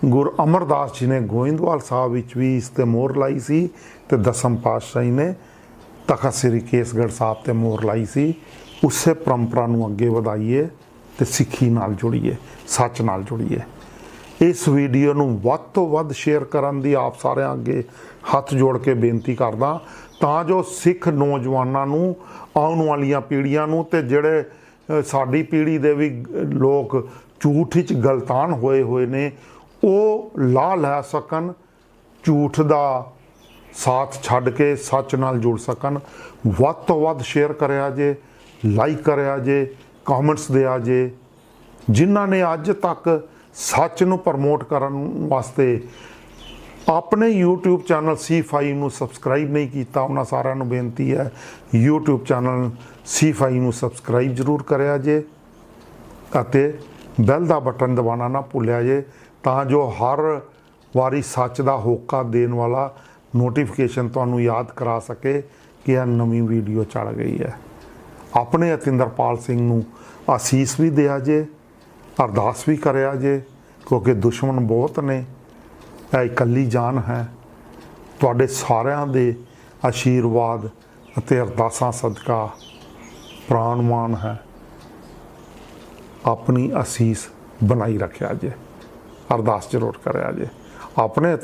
ਗੁਰੂ ਅਮਰਦਾਸ ਜੀ ਨੇ ਗੋਇੰਦਵਾਲ ਸਾਹਿਬ ਵਿੱਚ ਵੀ ਇਸ ਤੇ ਮੋਹਰ ਲਾਈ ਸੀ ਤੇ ਦਸਮ ਪਾਤਸ਼ਾਹੀ ਨੇ ਤਖਤ ਸ੍ਰੀ ਕੇਸਗੜ੍ਹ ਸਾਹਿਬ ਤੇ ਮੋਹਰ ਲਾਈ ਸੀ। ਉਸੇ ਪਰੰਪਰਾ ਨੂੰ ਅੱਗੇ ਵਧਾਈਏ ਤੇ ਸਿੱਖੀ ਨਾਲ ਜੁੜੀਏ, ਸੱਚ ਨਾਲ ਜੁੜੀਏ। ਇਸ ਵੀਡੀਓ ਨੂੰ ਵੱਧ ਤੋਂ ਵੱਧ ਸ਼ੇਅਰ ਕਰਨ ਦੀ ਆਪ ਸਾਰਿਆਂ ਅੱਗੇ ਹੱਥ ਜੋੜ ਕੇ ਬੇਨਤੀ ਕਰਦਾ, ਤਾਂ ਜੋ ਸਿੱਖ ਨੌਜਵਾਨਾਂ ਨੂੰ, ਆਉਣ ਵਾਲੀਆਂ ਪੀੜ੍ਹੀਆਂ ਨੂੰ, ਤੇ ਜਿਹੜੇ ਸਾਡੀ ਪੀੜ੍ਹੀ ਦੇ ਵੀ ਲੋਕ ਝੂਠ ਵਿੱਚ ਗਲਤਾਨ ਹੋਏ ਨੇ, ਉਹ ਲਾਹ ਲੈ ਸਕਣ, ਝੂਠ ਦਾ ਸਾਥ ਛੱਡ ਕੇ ਸੱਚ ਨਾਲ ਜੁੜ ਸਕਣ। ਵੱਧ ਤੋਂ ਵੱਧ ਸ਼ੇਅਰ ਕਰਿਆ ਜੇ, ਲਾਈਕ ਕਰਿਆ ਜੇ, ਕਮੈਂਟਸ ਦਿਆ ਜੇ। ਜਿਨ੍ਹਾਂ ਨੇ ਅੱਜ ਤੱਕ ਸੱਚ ਨੂੰ ਪ੍ਰਮੋਟ ਕਰਨ ਵਾਸਤੇ ਆਪਣੇ YouTube ਚੈਨਲ C5 ਨੂੰ ਸਬਸਕ੍ਰਾਈਬ ਨਹੀਂ ਕੀਤਾ, ਉਹਨਾਂ ਸਾਰਿਆਂ ਨੂੰ ਬੇਨਤੀ ਹੈ YouTube ਚੈਨਲ C5 ਨੂੰ ਸਬਸਕ੍ਰਾਈਬ ਜ਼ਰੂਰ ਕਰਿਆ ਜੇ ਅਤੇ ਬੈਲ ਦਾ ਬਟਨ ਦਬਾਉਣਾ ਨਾ ਭੁੱਲਿਆ ਜੇ, ਤਾਂ ਜੋ ਹਰ ਵਾਰੀ ਸੱਚ ਦਾ ਹੋਕਾ ਦੇਣ ਵਾਲਾ ਨੋਟੀਫਿਕੇਸ਼ਨ ਤੁਹਾਨੂੰ ਯਾਦ ਕਰਾ ਸਕੇ ਕਿ ਇਹ ਨਵੀਂ ਵੀਡੀਓ ਚੜ੍ਹ ਗਈ ਹੈ। ਆਪਣੇ ਅਤਿੰਦਰਪਾਲ ਸਿੰਘ ਨੂੰ ਆਸੀਸ ਵੀ ਦਿਆ ਜੇ, ਅਰਦਾਸ ਵੀ ਕਰਿਆ ਜੇ, ਕਿਉਂਕਿ ਦੁਸ਼ਮਣ ਬਹੁਤ ਨੇ, ਇਹ ਇਕੱਲੀ ਜਾਨ ਹੈ। ਤੁਹਾਡੇ ਸਾਰਿਆਂ ਦੇ ਆਸ਼ੀਰਵਾਦ ਅਤੇ ਅਰਦਾਸਾਂ ਸਦਕਾ ਪ੍ਰਾਣਵਾਨ ਹੈ। ਆਪਣੀ ਅਸੀਸ ਬਣਾਈ ਰੱਖਿਆ ਜੇ, ਅਰਦਾਸ ਜ਼ਰੂਰ ਕਰਿਆ ਜੇ। ਆਪਣੇ